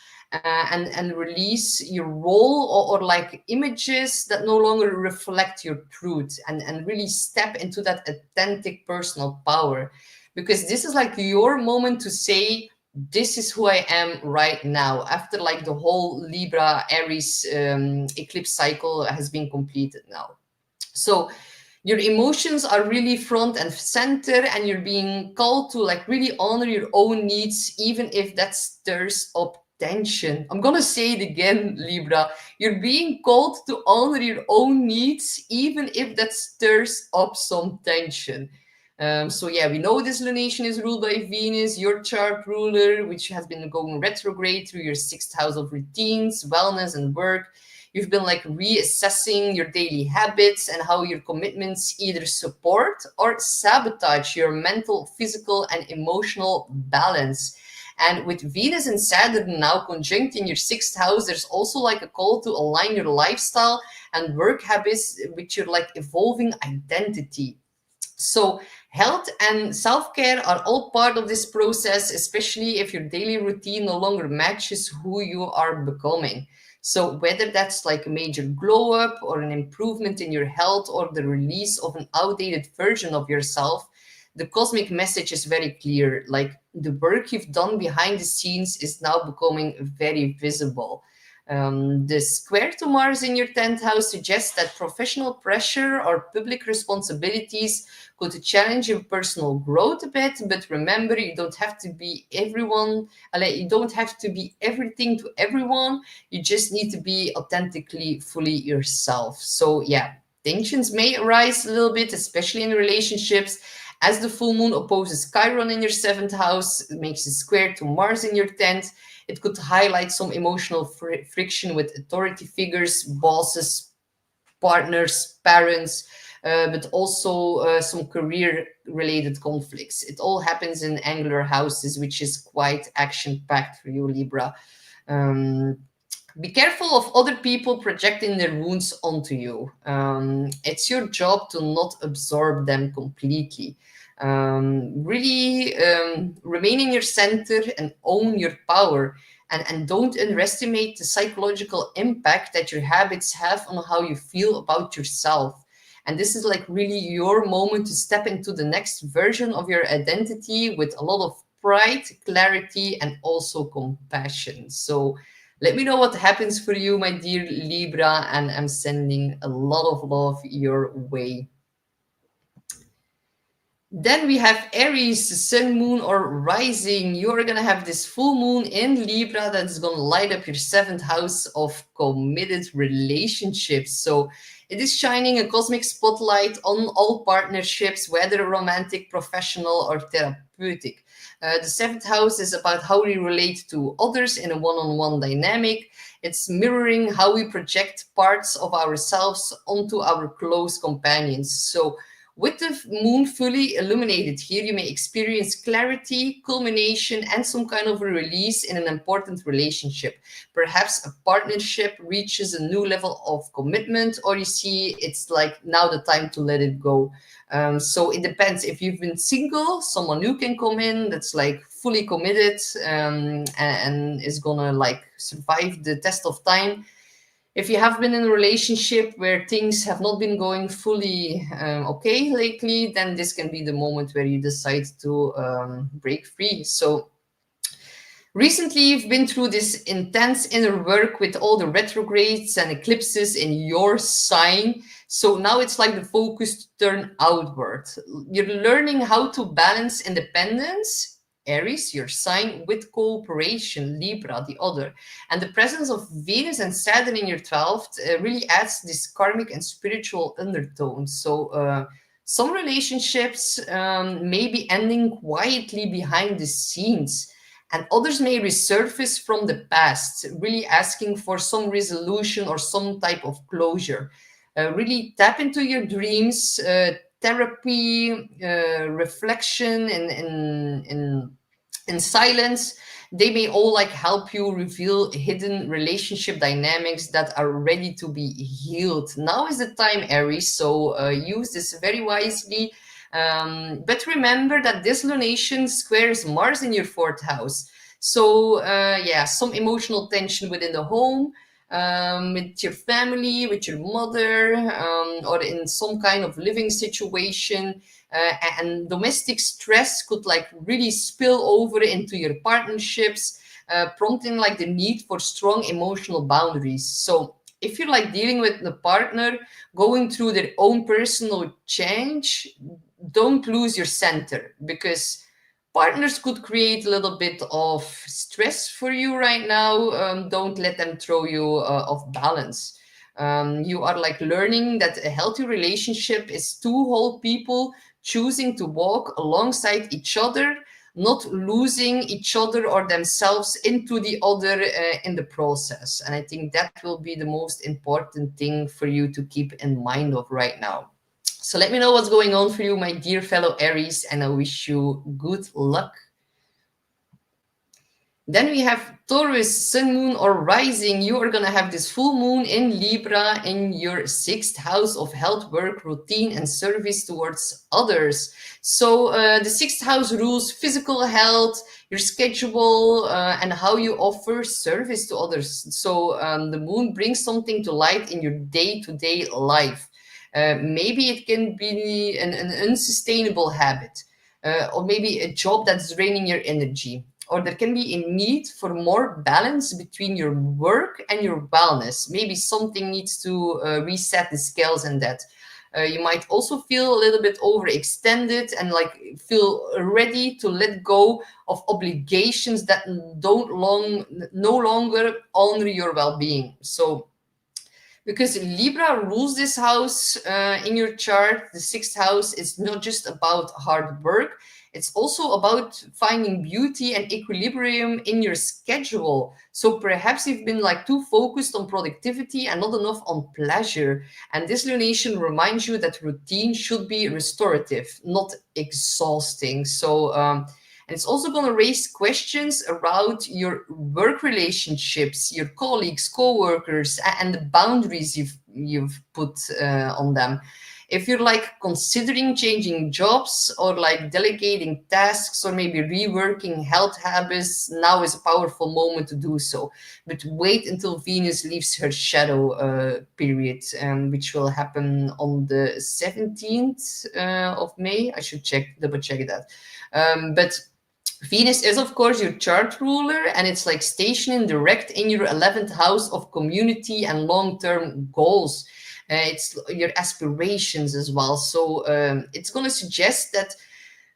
and release your role, or like images that no longer reflect your truth, and really step into that authentic personal power, because this is like your moment to say, this is who I am right now, after like the whole Libra Aries eclipse cycle has been completed now. So your emotions are really front and center, and you're being called to like really honor your own needs, even if that stirs up tension. I'm gonna say it again, Libra. You're being called to honor your own needs, even if that stirs up some tension. So yeah, we know this lunation is ruled by Venus, your chart ruler, which has been going retrograde through your 6th house of routines, wellness, and work. You've been like reassessing your daily habits and how your commitments either support or sabotage your mental, physical, and emotional balance. And with Venus and Saturn now conjunct in your 6th house, there's also like a call to align your lifestyle and work habits with your like evolving identity. So health and self-care are all part of this process, especially if your daily routine no longer matches who you are becoming. So whether that's like a major glow up or an improvement in your health or the release of an outdated version of yourself, the cosmic message is very clear. Like, the work you've done behind the scenes is now becoming very visible. The square to Mars in your 10th house suggests that professional pressure or public responsibilities could challenge your personal growth a bit, but remember, you don't have to be everyone, you don't have to be everything to everyone. You just need to be authentically, fully yourself. So yeah, tensions may arise a little bit, especially in relationships, as the full moon opposes Chiron in your 7th house, it makes a square to Mars in your 10th. It could highlight some emotional friction with authority figures, bosses, partners, parents, but also some career-related conflicts. It all happens in angular houses, which is quite action-packed for you, Libra. Be careful of other people projecting their wounds onto you. It's your job to not absorb them completely. Really remain in your center and own your power. And don't underestimate the psychological impact that your habits have on how you feel about yourself. And this is like really your moment to step into the next version of your identity with a lot of pride, clarity, and also compassion. So let me know what happens for you, my dear Libra, and I'm sending a lot of love your way. Then we have Aries, sun, moon, or rising. You're going to have this full moon in Libra that's going to light up your 7th house of committed relationships. So it is shining a cosmic spotlight on all partnerships, whether romantic, professional, or therapeutic. The 7th house is about how we relate to others in a one-on-one dynamic. It's mirroring how we project parts of ourselves onto our close companions. So with the moon fully illuminated here, you may experience clarity, culmination, and some kind of a release in an important relationship. Perhaps a partnership reaches a new level of commitment, or you see it's like now the time to let it go. So it depends. If you've been single, someone new can come in that's like fully committed and is gonna like survive the test of time. If you have been in a relationship where things have not been going fully okay lately, then this can be the moment where you decide to break free. So recently, you've been through this intense inner work with all the retrogrades and eclipses in your sign. So now it's like the focus to turn outward. You're learning how to balance independence, Aries, your sign, with cooperation, Libra, the other. And the presence of Venus and Saturn in your 12th really adds this karmic and spiritual undertone. So some relationships may be ending quietly behind the scenes, and others may resurface from the past, really asking for some resolution or some type of closure. Really tap into your dreams, therapy, reflection, in silence. They may all like help you reveal hidden relationship dynamics that are ready to be healed. Now is the time, Aries, so use this very wisely. But remember that this lunation squares Mars in your 4th house. So yeah, some emotional tension within the home, with your family, with your mother, or in some kind of living situation. And domestic stress could like really spill over into your partnerships, prompting like the need for strong emotional boundaries. So if you're like dealing with the partner going through their own personal change, don't lose your center, because partners could create a little bit of stress for you right now. Don't let them throw you off balance. You are like learning that a healthy relationship is two whole people choosing to walk alongside each other, not losing each other or themselves into the other in the process. And I think that will be the most important thing for you to keep in mind of right now. So let me know what's going on for you, my dear fellow Aries, and I wish you good luck. Then we have Taurus, sun, moon, or rising. You are going to have this full moon in Libra in your 6th house of health, work, routine, and service towards others. So the 6th house rules physical health, your schedule, and how you offer service to others. So the moon brings something to light in your day-to-day life. Maybe it can be an unsustainable habit. or maybe a job that's draining your energy. Or there can be a need for more balance between your work and your wellness. Maybe something needs to reset the scales and that. You might also feel a little bit overextended and like feel ready to let go of obligations that no longer honor your well-being. So because Libra rules this house in your chart, the sixth house is not just about hard work, it's also about finding beauty and equilibrium in your schedule. So perhaps you've been like too focused on productivity and not enough on pleasure. And this lunation reminds you that routine should be restorative, not exhausting. So and it's also going to raise questions around your work relationships, your colleagues, co-workers, and the boundaries you've put on them. If you're like considering changing jobs or like delegating tasks or maybe reworking health habits, now is a powerful moment to do so. But wait until Venus leaves her shadow period, which will happen on the 17th of May. I should double check that. But Venus is, of course, your chart ruler, and it's like stationing direct in your 11th house of community and long-term goals. It's your aspirations as well. So it's going to suggest that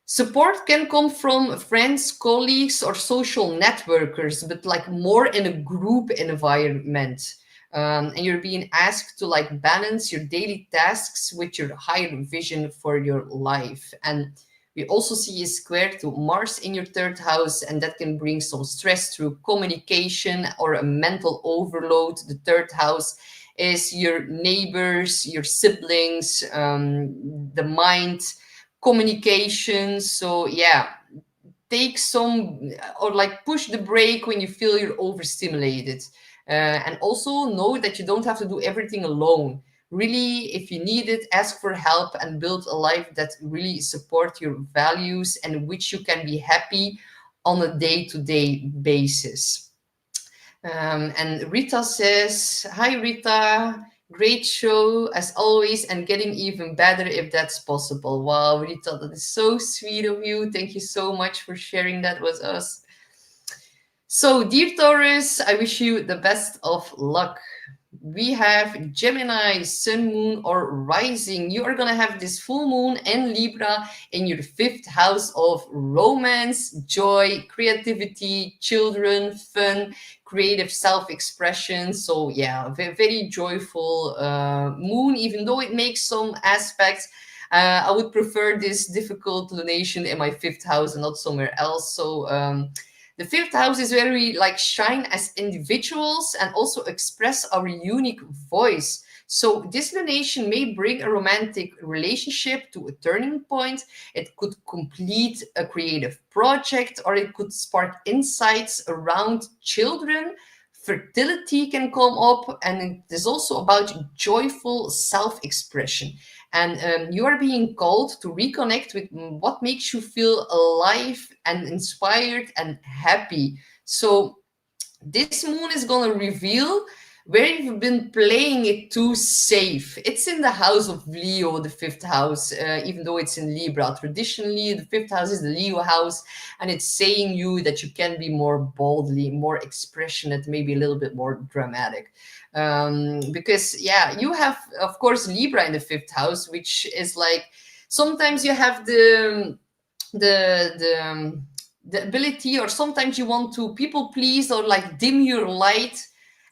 support can come from friends, colleagues, or social networkers, but like more in a group environment. And you're being asked to like balance your daily tasks with your higher vision for your life. And we also see a square to Mars in your third house, and that can bring some stress through communication or a mental overload. The third house is your neighbors, your siblings, the mind, communication. So yeah, take some or like push the brake when you feel you're overstimulated. And also know that you don't have to do everything alone. Really, if you need it, ask for help and build a life that really supports your values and which you can be happy on a day-to-day basis. And Rita says, hi Rita, great show as always and getting even better if that's possible. Wow, Rita, that is so sweet of you. Thank you so much for sharing that with us. So, dear Taurus, I wish you the best of luck. We have Gemini, Sun, Moon, or Rising. You are going to have this full moon and Libra in your fifth house of romance, joy, creativity, children, fun, creative self-expression. So yeah, very joyful moon, even though it makes some aspects. I would prefer this difficult lunation in my fifth house and not somewhere else. So the fifth house is where we like shine as individuals and also express our unique voice. So this lunation may bring a romantic relationship to a turning point. It could complete a creative project, or it could spark insights around children. Fertility can come up, and it is also about joyful self-expression. And you are being called to reconnect with what makes you feel alive and inspired and happy. So this moon is going to reveal where you've been playing it too safe. It's in the house of Leo, the fifth house, even though it's in Libra. Traditionally, the fifth house is the Leo house, and it's saying you that you can be more boldly, more expressionate, maybe a little bit more dramatic. Because yeah, you have, of course, Libra in the fifth house, which is like sometimes you have the ability, or sometimes you want to people please or like dim your light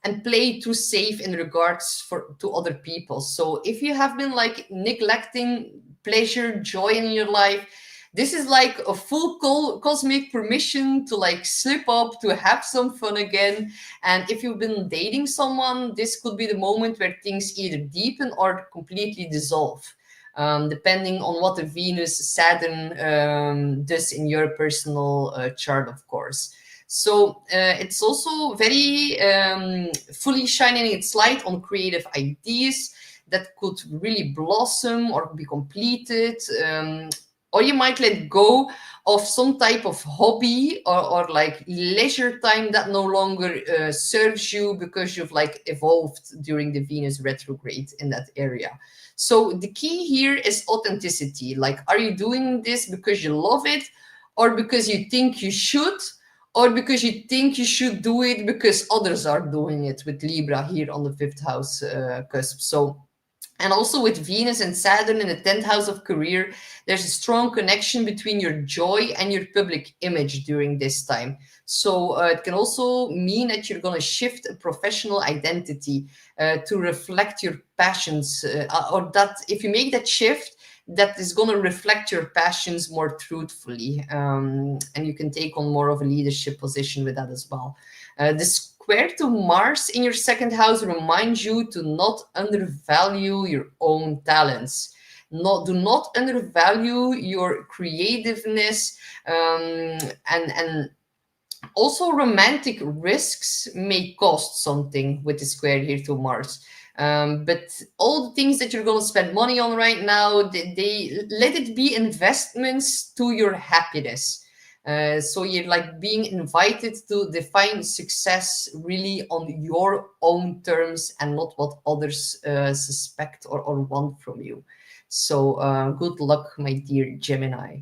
and play too safe in regards to other people. So if you have been like neglecting pleasure, joy in your life, this is like a full cosmic permission to like slip up, to have some fun again. And if you've been dating someone, this could be the moment where things either deepen or completely dissolve. Depending on what the Venus Saturn does in your personal chart, of course. So it's also very fully shining its light on creative ideas that could really blossom or be completed. or you might let go of some type of hobby or like leisure time that no longer serves you because you've like evolved during the Venus retrograde in that area. So the key here is authenticity. Like, are you doing this because you love it, or because you think you should, or because you think you should do it because others are doing it, with Libra here on the fifth house cusp. So, and also with Venus and Saturn in the 10th house of career, there's a strong connection between your joy and your public image during this time. So it can also mean that you're going to shift a professional identity to reflect your passions, or that if you make that shift, that is going to reflect your passions more truthfully. And you can take on more of a leadership position with that as well. The square to Mars in your second house reminds you to not undervalue your own talents. Do not undervalue your creativeness, and also romantic risks may cost something with the square here to Mars. But all the things that you're going to spend money on right now, they let it be investments to your happiness. So you're like being invited to define success really on your own terms and not what others suspect or want from you. So good luck, my dear Gemini.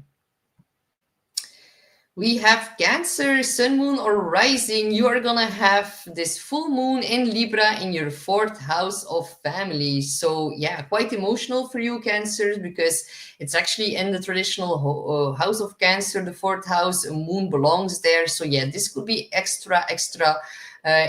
We have Cancer, Sun, Moon, or Rising. You are gonna have this full moon in Libra in your fourth house of family. So yeah, quite emotional for you, Cancer, because it's actually in the traditional house of Cancer, the fourth house. A moon belongs there. So yeah, this could be extra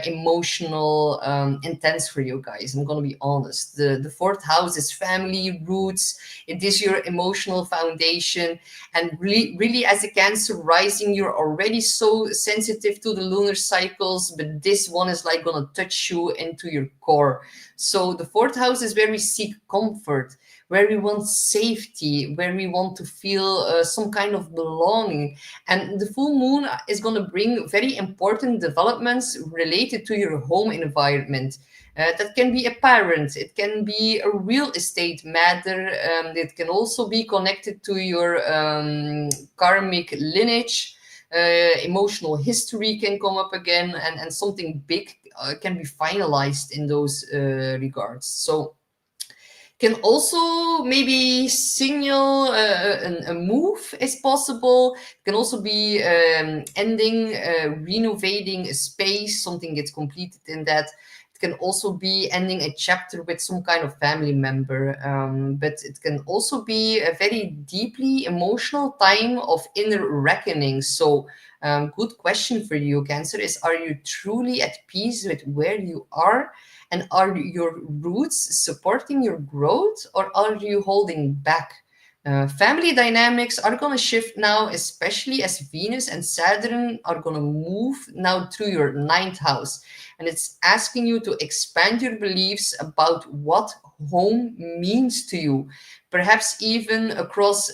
emotional, intense for you guys. I'm gonna be honest. The fourth house is family, roots. It is your emotional foundation, and really as a Cancer rising, you're already so sensitive to the lunar cycles, but this one is like gonna touch you into your core. So the fourth house is where we seek comfort, where we want safety, where we want to feel some kind of belonging. And the full moon is going to bring very important developments related to your home environment. That can be a parent, it can be a real estate matter, it can also be connected to your karmic lineage. Emotional history can come up again, and something big can be finalized in those regards. So can also maybe signal a move is possible. It can also be ending, renovating a space, something gets completed in that. It can also be ending a chapter with some kind of family member, but it can also be a very deeply emotional time of inner reckoning. So good question for you, Cancer, is, are you truly at peace with where you are? And are your roots supporting your growth, or are you holding back? Family dynamics are going to shift now, especially as Venus and Saturn are going to move now through your ninth house. And it's asking you to expand your beliefs about what home means to you, perhaps even across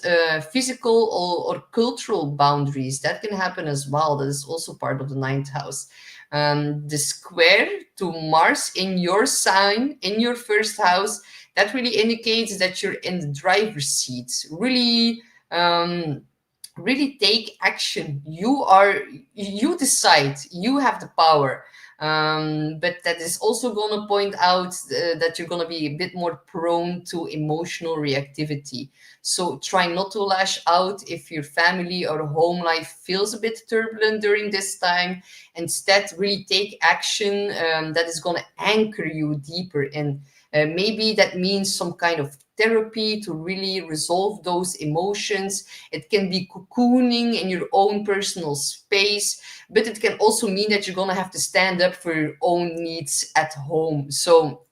physical or cultural boundaries. That can happen as well. That is also part of the ninth house. The square to Mars in your sign, in your first house, that really indicates that you're in the driver's seat. Really, really take action. You decide, you have the power. But that is also going to point out that you're going to be a bit more prone to emotional reactivity. So try not to lash out if your family or home life feels a bit turbulent during this time. Instead, really take action that is going to anchor you deeper in. Maybe that means some kind of therapy to really resolve those emotions. It can be cocooning in your own personal space, but it can also mean that you're going to have to stand up for your own needs at home. So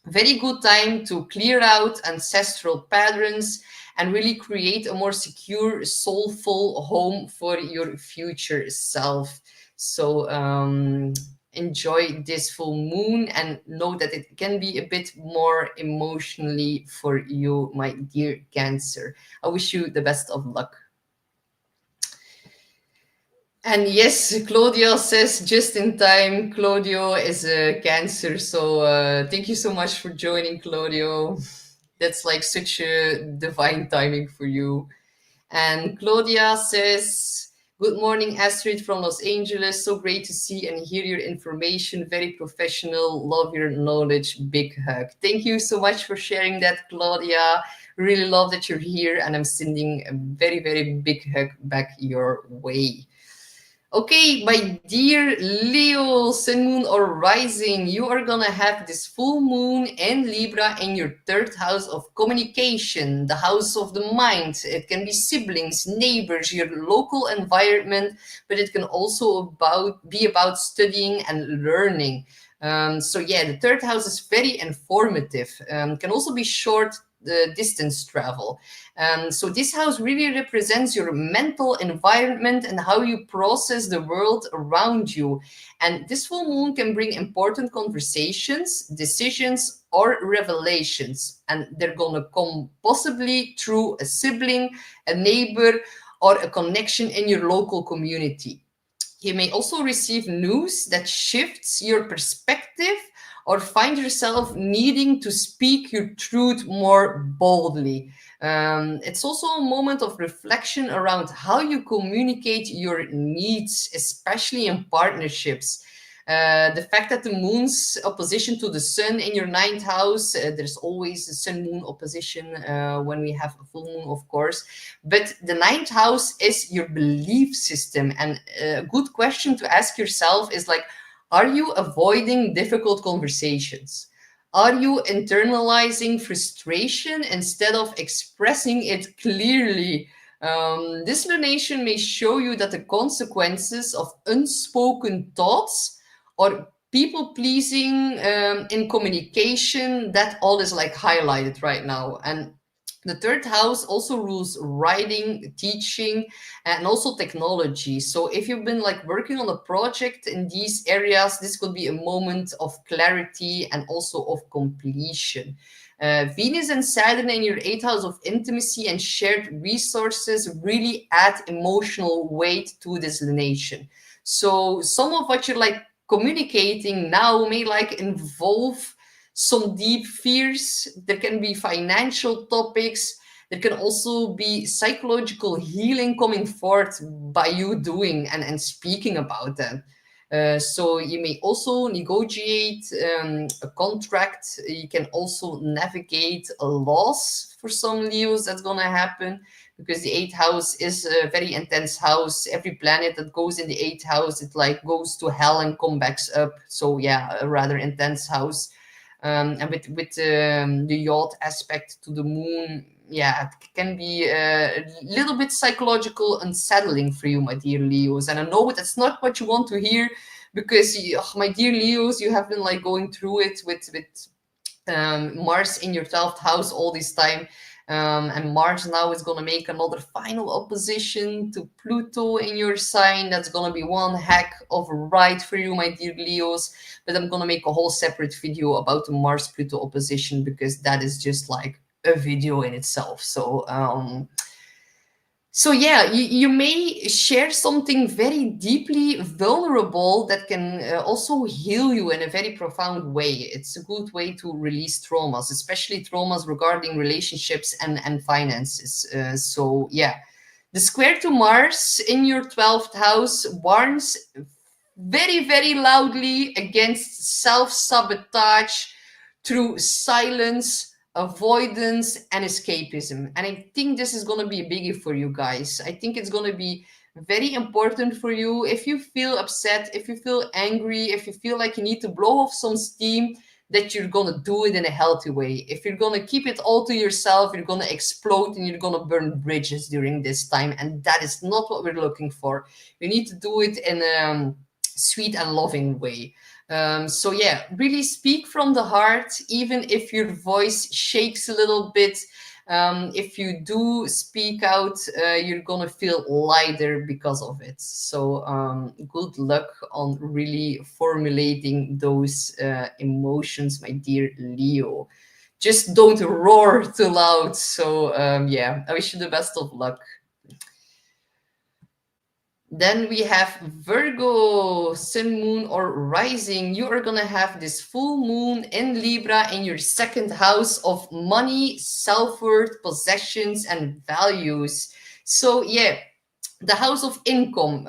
very good time to clear out ancestral patterns and really create a more secure, soulful home for your future self. So enjoy this full moon and know that it can be a bit more emotionally for you, my dear Cancer. I wish you the best of luck. And yes, Claudio says just in time. Claudio is a Cancer, so thank you so much for joining, Claudio. That's like such a divine timing for you. And Claudia says, good morning, Astrid from Los Angeles. So great to see and hear your information. Very professional. Love your knowledge. Big hug. Thank you so much for sharing that, Claudia. Really love that you're here, and I'm sending a very, very big hug back your way. Okay, my dear Leo, Sun, Moon, or Rising, you are gonna have this full moon in Libra in your third house of communication, the house of the mind. It can be siblings, neighbors, your local environment, but it can also be about studying and learning. So yeah, the third house is very informative. Can also be short distance travel. So this house really represents your mental environment and how you process the world around you. And this full moon can bring important conversations, decisions, or revelations. And they're going to come possibly through a sibling, a neighbor, or a connection in your local community. You may also receive news that shifts your perspective or find yourself needing to speak your truth more boldly. It's also a moment of reflection around how you communicate your needs, especially in partnerships. The fact that the moon's opposition to the sun in your ninth house, there's always a sun moon opposition when we have a full moon, of course. But the ninth house is your belief system. And a good question to ask yourself is like, are you avoiding difficult conversations? Are you internalizing frustration instead of expressing it clearly? This lunation may show you that the consequences of unspoken thoughts or people pleasing in communication, that all is like highlighted right now. And the third house also rules writing, teaching, and also technology. So if you've been like working on a project in these areas, this could be a moment of clarity and also of completion. Venus and Saturn in your eighth house of intimacy and shared resources really add emotional weight to this lunation. So some of what you're like communicating now may like involve some deep fears. There can be financial topics. There can also be psychological healing coming forth by you doing and speaking about them. So you may also negotiate a contract. You can also navigate a loss for some Leos. That's going to happen because the eighth house is a very intense house. Every planet that goes in the eighth house, it like goes to hell and comes back up. So yeah, a rather intense house. And with the yacht aspect to the moon, yeah, it can be a little bit psychological unsettling for you, my dear Leos. And I know that's not what you want to hear because, my dear Leos, you have been like going through it with Mars in your 12th house all this time. And Mars now is going to make another final opposition to Pluto in your sign. That's going to be one heck of a ride for you, my dear Leos. But I'm going to make a whole separate video about the Mars-Pluto opposition because that is just like a video in itself. So yeah, you may share something very deeply vulnerable that can also heal you in a very profound way. It's a good way to release traumas, especially traumas regarding relationships and finances. So yeah, the square to Mars in your 12th house warns very, very loudly against self-sabotage through silence, avoidance, and escapism. And I think this is going to be a biggie for you guys. I think it's going to be very important for you. If you feel upset, if you feel angry, if you feel like you need to blow off some steam, that you're going to do it in a healthy way. If you're going to keep it all to yourself, you're going to explode and you're going to burn bridges during this time. And that is not what we're looking for. We need to do it in a sweet and loving way. So yeah, really speak from the heart, even if your voice shakes a little bit. If you do speak out, you're gonna feel lighter because of it. So good luck on really formulating those emotions, my dear Leo. Just don't roar too loud. So yeah, I wish you the best of luck. Then we have Virgo, Sun, Moon, or Rising. You are going to have this full moon in Libra in your second house of money, self-worth, possessions, and values. So yeah, the house of income,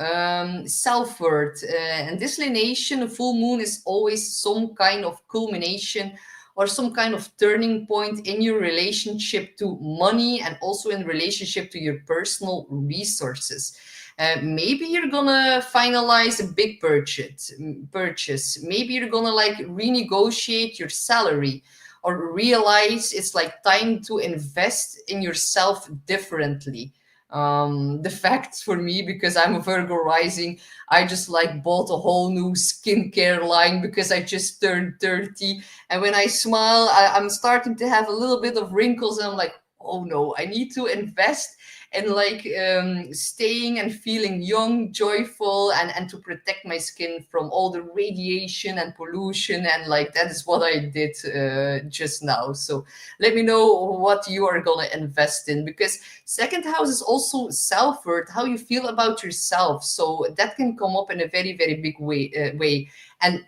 self-worth, and this lineation, a full moon is always some kind of culmination or some kind of turning point in your relationship to money, and also in relationship to your personal resources. Maybe you're gonna finalize a big purchase. Maybe you're gonna like renegotiate your salary, or realize it's like time to invest in yourself differently. The facts for me, because I'm a Virgo rising, I just like bought a whole new skincare line because I just turned 30, and when I smile, I'm starting to have a little bit of wrinkles, and I'm like, oh no, I need to invest in like staying and feeling young, joyful, and to protect my skin from all the radiation and pollution, and like that is what I did just now. So let me know what you are gonna invest in, because second house is also self-worth, how you feel about yourself. So that can come up in a very, very big way. And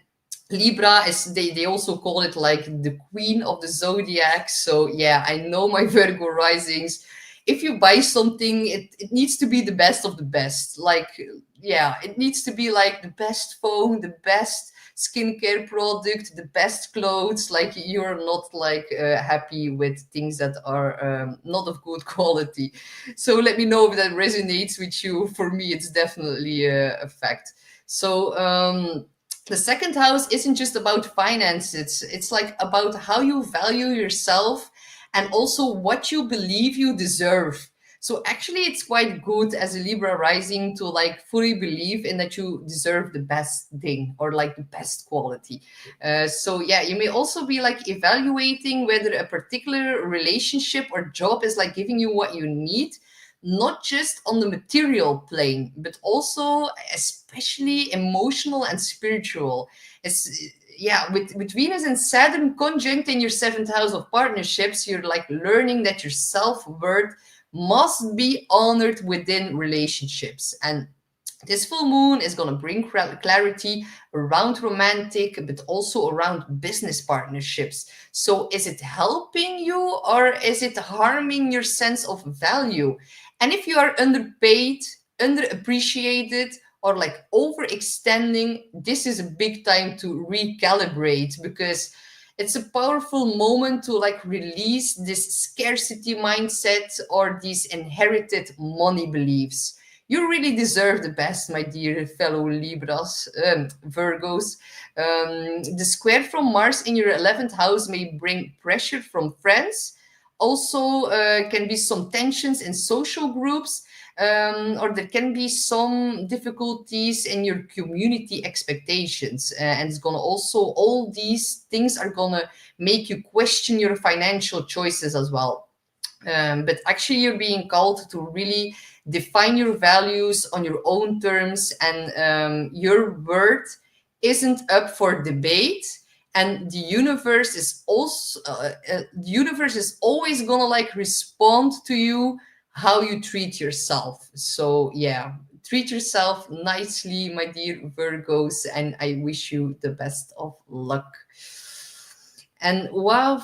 Libra is, they also call it like the queen of the zodiac. So yeah, I know my Virgo risings. If you buy something, it needs to be the best of the best. Like, yeah, it needs to be like the best phone, the best skincare product, the best clothes. Like, you're not like happy with things that are not of good quality. So let me know if that resonates with you. For me, it's definitely a fact. So the second house isn't just about finances. It's like about how you value yourself, and also what you believe you deserve. So actually, it's quite good as a Libra rising to like fully believe in that you deserve the best thing, or like the best quality. So yeah, you may also be like evaluating whether a particular relationship or job is like giving you what you need, not just on the material plane, but also especially emotional and spiritual. It's, yeah, with Venus and Saturn conjunct in your seventh house of partnerships, you're like learning that your self-worth must be honored within relationships. And this full moon is going to bring clarity around romantic, but also around business partnerships. So is it helping you, or is it harming your sense of value? And if you are underpaid, underappreciated, or like overextending, this is a big time to recalibrate, because it's a powerful moment to like release this scarcity mindset or these inherited money beliefs. You really deserve the best, my dear fellow Libras, Virgos. The square from Mars in your 11th house may bring pressure from friends. Also, can be some tensions in social groups, or there can be some difficulties in your community expectations. And it's gonna also, all these things are gonna make you question your financial choices as well. But actually, you're being called to really define your values on your own terms, and your worth isn't up for debate. And the universe is also the universe is always gonna like respond to you how you treat yourself. So yeah, treat yourself nicely, my dear Virgos, and I wish you the best of luck. And wow,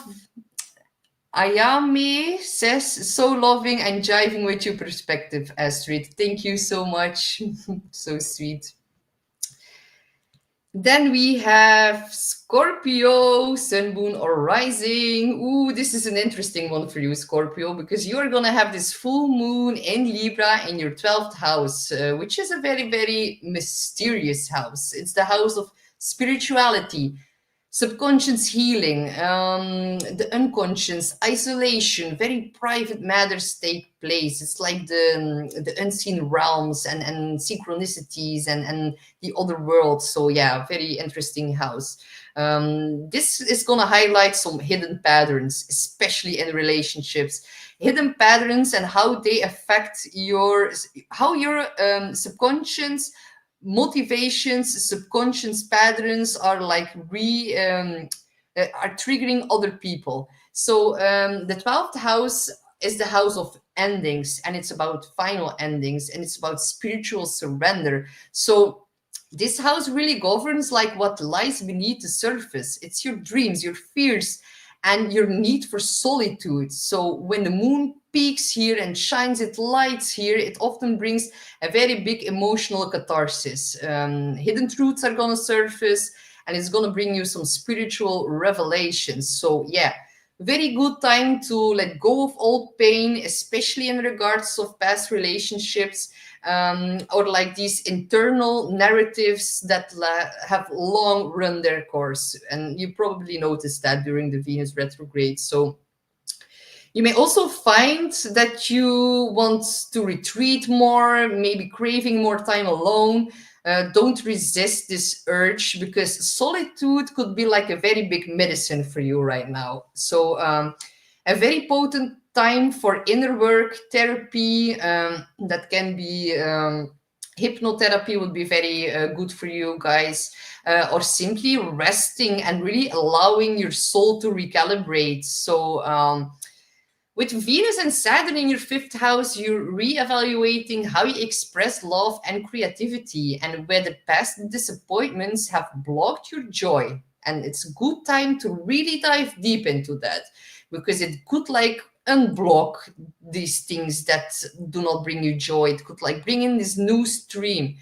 Ayame says, so loving and jiving with your perspective, Astrid. Thank you so much. So sweet. Then we have Scorpio, Sun, Moon, or Rising. Ooh, this is an interesting one for you, Scorpio, because you are going to have this full moon in Libra in your 12th house, which is a very, very mysterious house. It's the house of spirituality, subconscious healing, the unconscious, isolation, very private matters take place. It's like the unseen realms, and synchronicities, and the other world. So yeah, very interesting house. This is going to highlight some hidden patterns, especially in relationships. Hidden patterns and how they affect how your subconscious motivations, subconscious patterns are like are triggering other people. So the 12th house is the house of endings, and it's about final endings, and it's about spiritual surrender. So this house really governs like what lies beneath the surface. It's your dreams, your fears, and your need for solitude. So when the moon peaks here and shines its lights here, it often brings a very big emotional catharsis. Hidden truths are gonna surface, and it's gonna bring you some spiritual revelations. So yeah, very good time to let go of old pain, especially in regards of past relationships, or like these internal narratives that have long run their course. And you probably noticed that during the Venus retrograde. So you may also find that you want to retreat more, maybe craving more time alone. Don't resist this urge, because solitude could be like a very big medicine for you right now. So, a very potent time for inner work, therapy, that can be hypnotherapy would be very good for you guys, or simply resting and really allowing your soul to recalibrate. So, with Venus and Saturn in your fifth house, you're re-evaluating how you express love and creativity, and whether past disappointments have blocked your joy. And it's a good time to really dive deep into that, because it could like unblock these things that do not bring you joy. It could like bring in this new stream.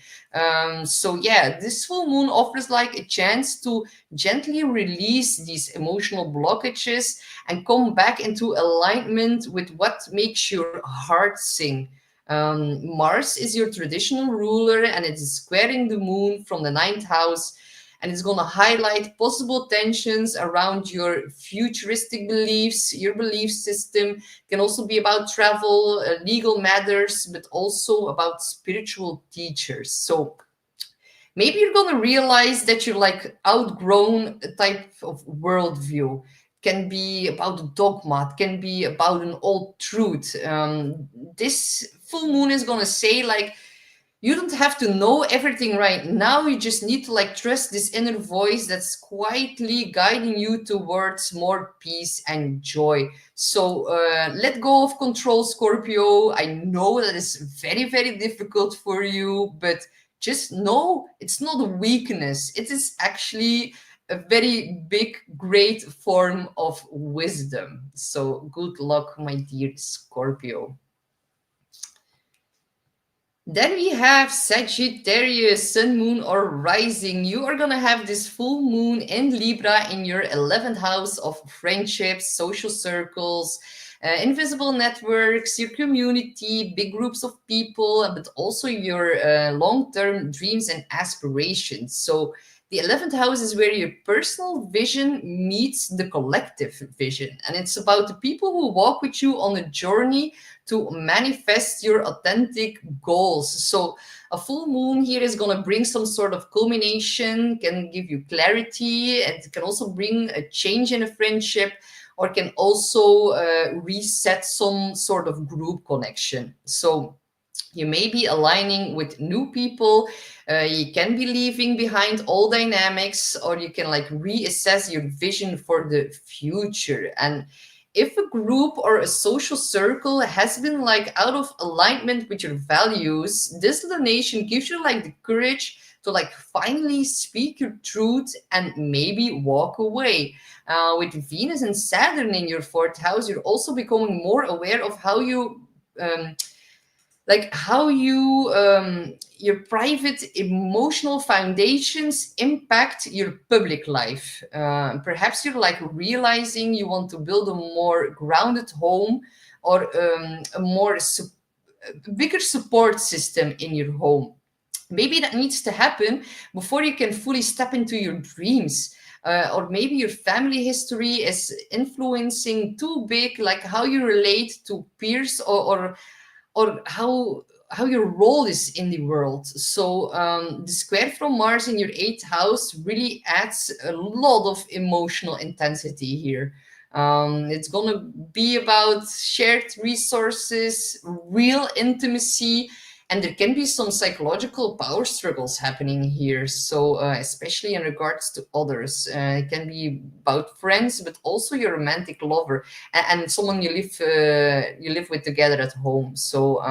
So yeah, this full moon offers like a chance to gently release these emotional blockages and come back into alignment with what makes your heart sing. Mars is your traditional ruler, and it is squaring the moon from the ninth house, and it's going to highlight possible tensions around your futuristic beliefs. Your belief system can also be about travel, legal matters, but also about spiritual teachers. So maybe you're gonna realize that you're like outgrown a type of worldview. Can be about a dogma, it can be about an old truth. This full moon is gonna say like, you don't have to know everything right now. You just need to like trust this inner voice that's quietly guiding you towards more peace and joy. So let go of control, Scorpio. I know that is very, very difficult for you, but just know it's not a weakness. It is actually a very big, great form of wisdom. So good luck, my dear Scorpio. Then we have Sagittarius, Sun, Moon, or Rising. You are going to have this full moon in Libra in your 11th house of friendships, social circles, invisible networks, your community, big groups of people, but also your long-term dreams and aspirations. So the 11th house is where your personal vision meets the collective vision. And it's about the people who walk with you on a journey to manifest your authentic goals. So a full moon here is going to bring some sort of culmination, can give you clarity, and can also bring a change in a friendship, or can also reset some sort of group connection. So you may be aligning with new people. You can be leaving behind old dynamics, or you can like reassess your vision for the future. And if a group or a social circle has been like out of alignment with your values, this donation gives you like the courage to like finally speak your truth and maybe walk away. With Venus and Saturn in your fourth house, you're also becoming more aware of how you your private emotional foundations impact your public life. Perhaps you're like realizing you want to build a more grounded home, or a more bigger support system in your home. Maybe that needs to happen before you can fully step into your dreams. Or maybe your family history is influencing too big, like how you relate to peers, or how your role is in the world. So the square from Mars in your eighth house really adds a lot of emotional intensity here. It's gonna be about shared resources, real intimacy, and there can be some psychological power struggles happening here. So especially in regards to others, it can be about friends, but also your romantic lover, and someone you live with together at home. So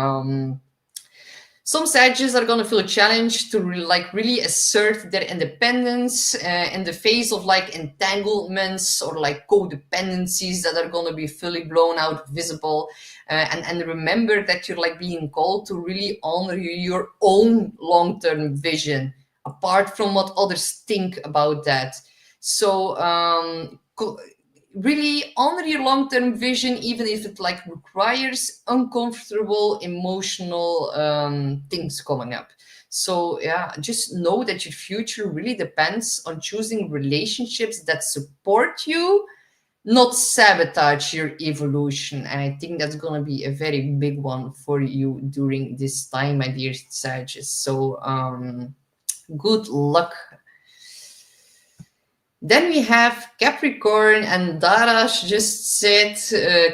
Some Sagittarius are going to feel challenged to like really assert their independence in the face of like entanglements or like codependencies that are going to be fully blown out visible. And remember that you're like being called to really honor your own long-term vision apart from what others think about that. So really honor your long-term vision, even if it like requires uncomfortable emotional things coming up. So yeah, just know that your future really depends on choosing relationships that support you, not sabotage your evolution. And I think that's going to be a very big one for you during this time, my dear Sagittarius. So good luck. Then we have Capricorn, and Darash just said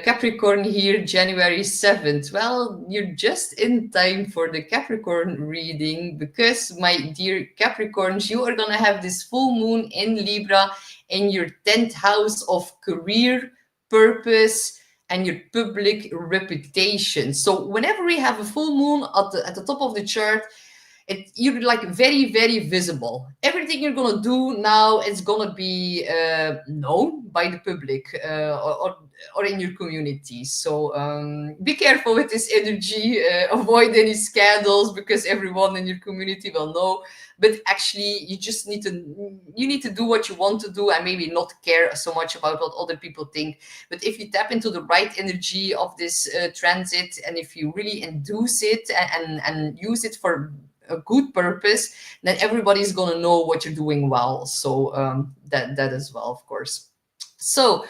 Capricorn here January 7th. Well, you're just in time for the Capricorn reading, because my dear Capricorns, you are going to have this full moon in Libra in your 10th house of career, purpose, and your public reputation. So whenever we have a full moon at the top of the chart, you're like very, very visible. Everything you're gonna do now is gonna be known by the public or in your community. So be careful with this energy. Avoid any scandals, because everyone in your community will know. But actually, you just need to do what you want to do, and maybe not care so much about what other people think. But if you tap into the right energy of this transit, and if you really induce it and use it for a good purpose, then everybody's gonna know what you're doing well. So that as well, of course. So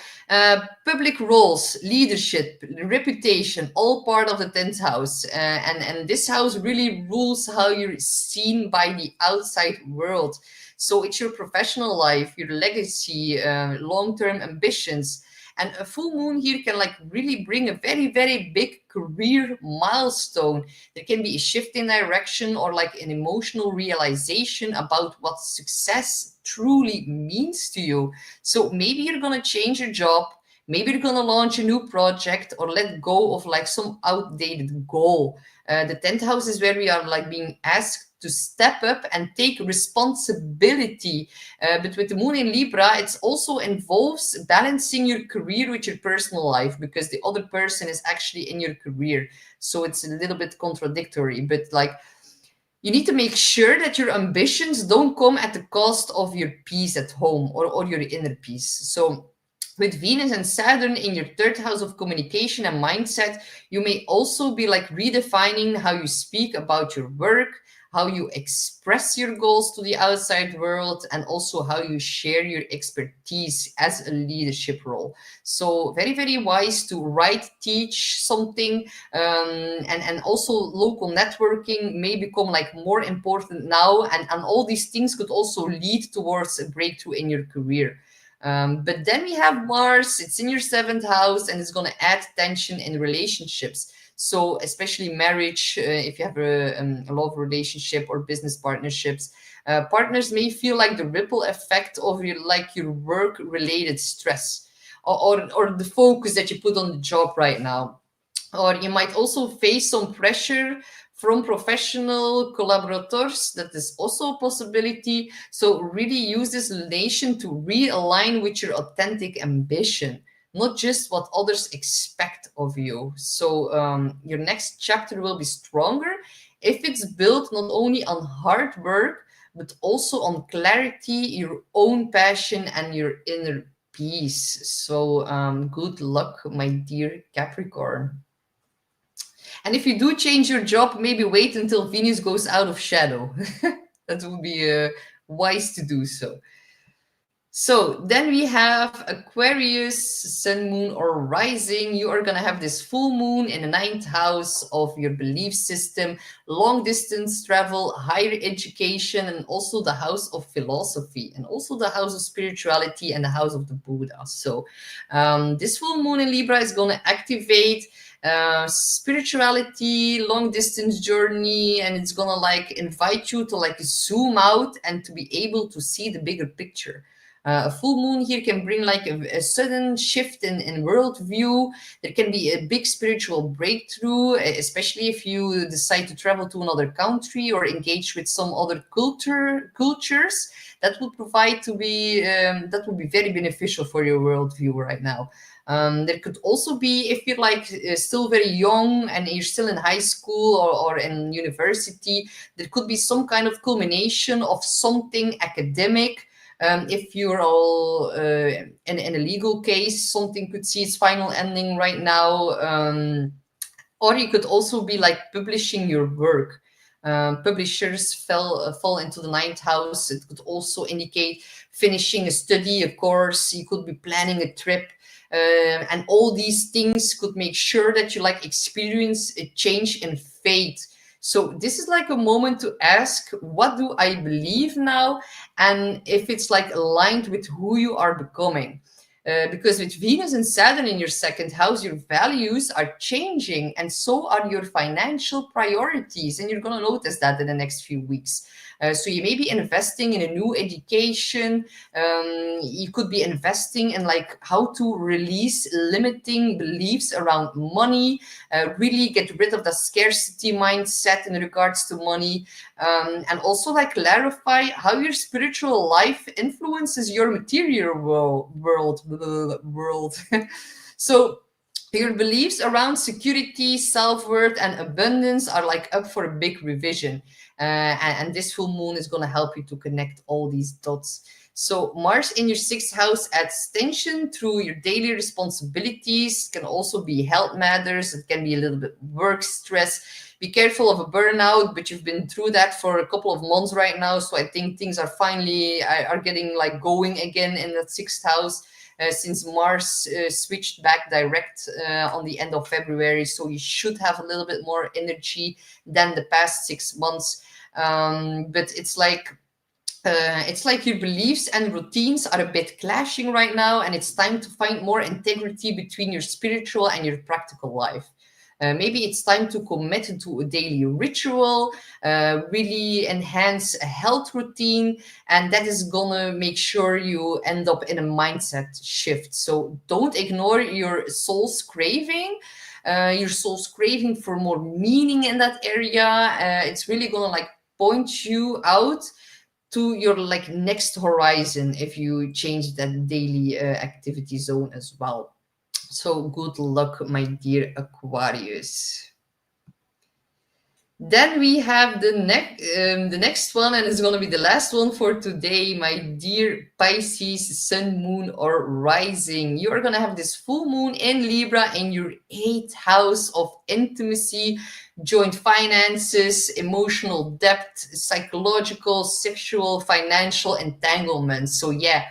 public roles, leadership, reputation, all part of the 10th house, and this house really rules how you're seen by the outside world. So it's your professional life, your legacy, long-term ambitions. And a full moon here can like really bring a very, very big career milestone. There can be a shift in direction, or like an emotional realization about what success truly means to you. So maybe you're going to change your job. Maybe you're going to launch a new project, or let go of like some outdated goal. The 10th house is where we are like being asked to step up and take responsibility. But with the moon in Libra, it also involves balancing your career with your personal life, because the other person is actually in your career. So it's a little bit contradictory, but like, you need to make sure that your ambitions don't come at the cost of your peace at home, or your inner peace. So with Venus and Saturn in your 3rd house of communication and mindset, you may also be like redefining how you speak about your work, how you express your goals to the outside world, and also how you share your expertise as a leadership role. So very, very wise to write, teach something, and also local networking may become like more important now, and all these things could also lead towards a breakthrough in your career. But then we have Mars, it's in your 7th house, and it's going to add tension in relationships. So especially marriage, if you have a love relationship or business partnerships, partners may feel like the ripple effect of your work-related stress, or the focus that you put on the job right now. Or you might also face some pressure from professional collaborators. That is also a possibility. So really use this relation to realign with your authentic ambition, not just what others expect of you. So your next chapter will be stronger if it's built not only on hard work, but also on clarity, your own passion, and your inner peace. So good luck, my dear Capricorn. And if you do change your job, maybe wait until Venus goes out of shadow. That would be wise to do so. So then we have Aquarius, Sun, Moon, or Rising. You are going to have this full moon in the 9th house of your belief system, long distance travel, higher education, and also the house of philosophy, and also the house of spirituality, and the house of the Buddha. So this full moon in Libra is going to activate spirituality, long distance journey, and it's going to like invite you to like zoom out and to be able to see the bigger picture. A full moon here can bring like a sudden shift in worldview. There can be a big spiritual breakthrough, especially if you decide to travel to another country or engage with some other cultures. That will provide to be that will be very beneficial for your worldview right now. There could also be, if you're like still very young and you're still in high school or in university, there could be some kind of culmination of something academic. If you're all in a legal case, something could see its final ending right now. Or you could also be like publishing your work. Publishers fall into the ninth house. It could also indicate finishing a study, a course. You could be planning a trip. And all these things could make sure that you like experience a change in fate. So this is like a moment to ask, what do I believe now? And if it's like aligned with who you are becoming. Because with Venus and Saturn in your second house, your values are changing, and so are your financial priorities. And you're going to notice that in the next few weeks. So you may be investing in a new education. You could be investing in like how to release limiting beliefs around money, really get rid of the scarcity mindset in regards to money, and also like clarify how your spiritual life influences your material world. So your beliefs around security, self-worth, and abundance are like up for a big revision. And this full moon is going to help you to connect all these dots. So Mars in your sixth house adds tension through your daily responsibilities. It can also be health matters. It can be a little bit work stress. Be careful of a burnout, but you've been through that for a couple of months right now. So I think things are finally are getting like going again in that sixth house. Since Mars switched back direct on the end of February. So you should have a little bit more energy than the past 6 months. But it's like your beliefs and routines are a bit clashing right now, and it's time to find more integrity between your spiritual and your practical life. Maybe it's time to commit to a daily ritual, really enhance a health routine, and that is gonna make sure you end up in a mindset shift. So don't ignore your soul's craving. Your soul's craving for more meaning in that area. It's really gonna like point you out to your like next horizon if you change that daily activity zone as well. So good luck, my dear Aquarius. Then we have the next one, and it's going to be the last one for today, my dear Pisces, Sun, Moon, or Rising. You are going to have this full moon in Libra in your 8th house of intimacy, joint finances, emotional depth, psychological, sexual, financial entanglement. So yeah,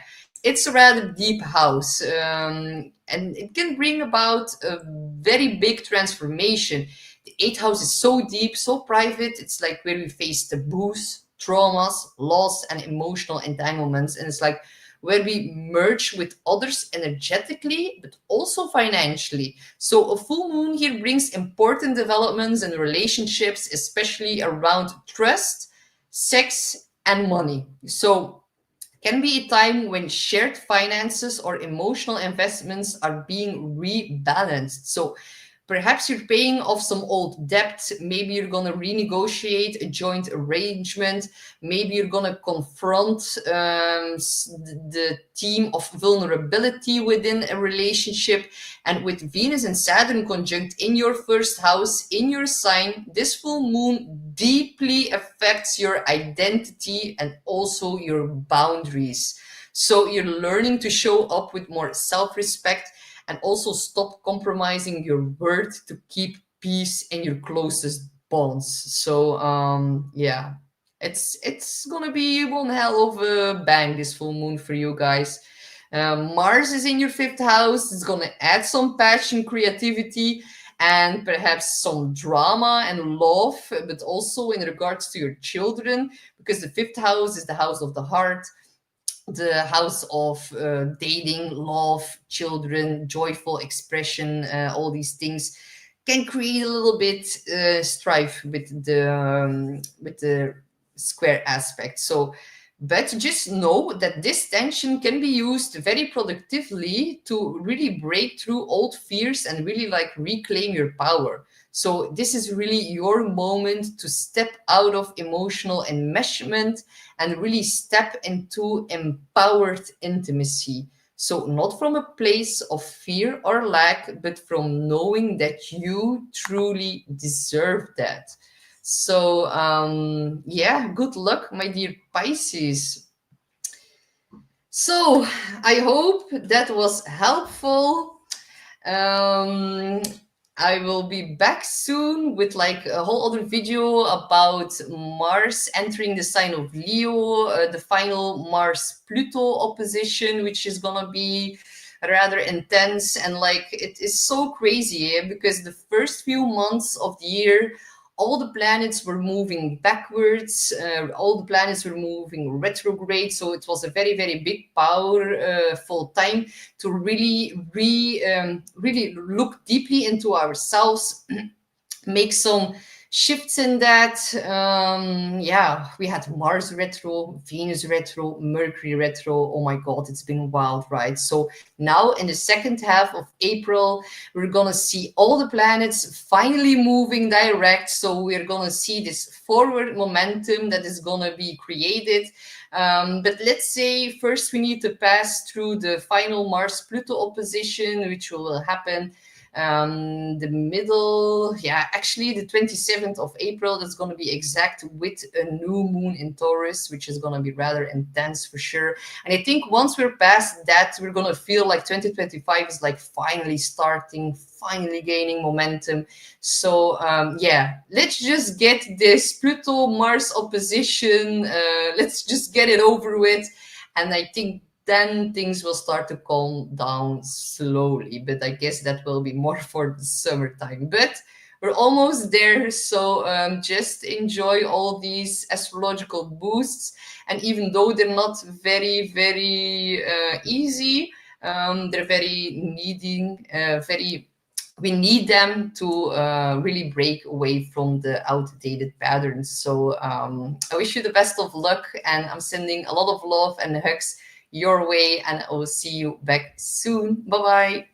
it's a rather deep house, and it can bring about a very big transformation. The 8th house is so deep, so private. It's like where we face taboos, traumas, loss, and emotional entanglements. And it's like where we merge with others energetically, but also financially. So a full moon here brings important developments in relationships, especially around trust, sex, and money. So can be a time when shared finances or emotional investments are being rebalanced. So perhaps you're paying off some old debt. Maybe you're going to renegotiate a joint arrangement. Maybe you're going to confront the theme of vulnerability within a relationship. And with Venus and Saturn conjunct in your first house, in your sign, this full moon deeply affects your identity and also your boundaries. So you're learning to show up with more self-respect and also stop compromising your word to keep peace in your closest bonds. So yeah, it's gonna be one hell of a bang, this full moon for you guys. Mars is in your 5th house. It's gonna add some passion, creativity, and perhaps some drama and love, but also in regards to your children, because the 5th house is the house of the heart, the house of dating, love, children, joyful expression. All these things can create a little bit strife with the square aspect. So But just know that this tension can be used very productively to really break through old fears and really like reclaim your power. So this is really your moment to step out of emotional enmeshment and really step into empowered intimacy. So not from a place of fear or lack, but from knowing that you truly deserve that. So yeah, good luck, my dear Pisces. So I hope that was helpful. Um, I will be back soon with like a whole other video about Mars entering the sign of Leo, the final Mars-Pluto opposition, which is gonna be rather intense. And like it is so crazy, because the first few months of the year, all the planets were moving backwards, all the planets were moving retrograde. So it was a very, very big powerful time to really look deeply into ourselves, make some shifts in that. Yeah, we had Mars retro, Venus retro, Mercury retro. Oh my God, it's been wild, right? So now in the second half of April, we're gonna see all the planets finally moving direct. So we're gonna see this forward momentum that is gonna be created. But let's say first we need to pass through the final Mars-Pluto opposition, which will happen the middle, yeah, actually the 27th of April. That's going to be exact, with a new moon in Taurus, which is going to be rather intense for sure. And I think once we're past that, we're going to feel like 2025 is like finally starting, finally gaining momentum. So yeah, let's just get this Pluto Mars opposition, let's just get it over with. And I think then things will start to calm down slowly. But I guess that will be more for the summertime. But we're almost there. So just enjoy all these astrological boosts. And even though they're not very, very easy, they're very needing, we need them to really break away from the outdated patterns. So I wish you the best of luck, and I'm sending a lot of love and hugs your way, and I will see you back soon. Bye bye.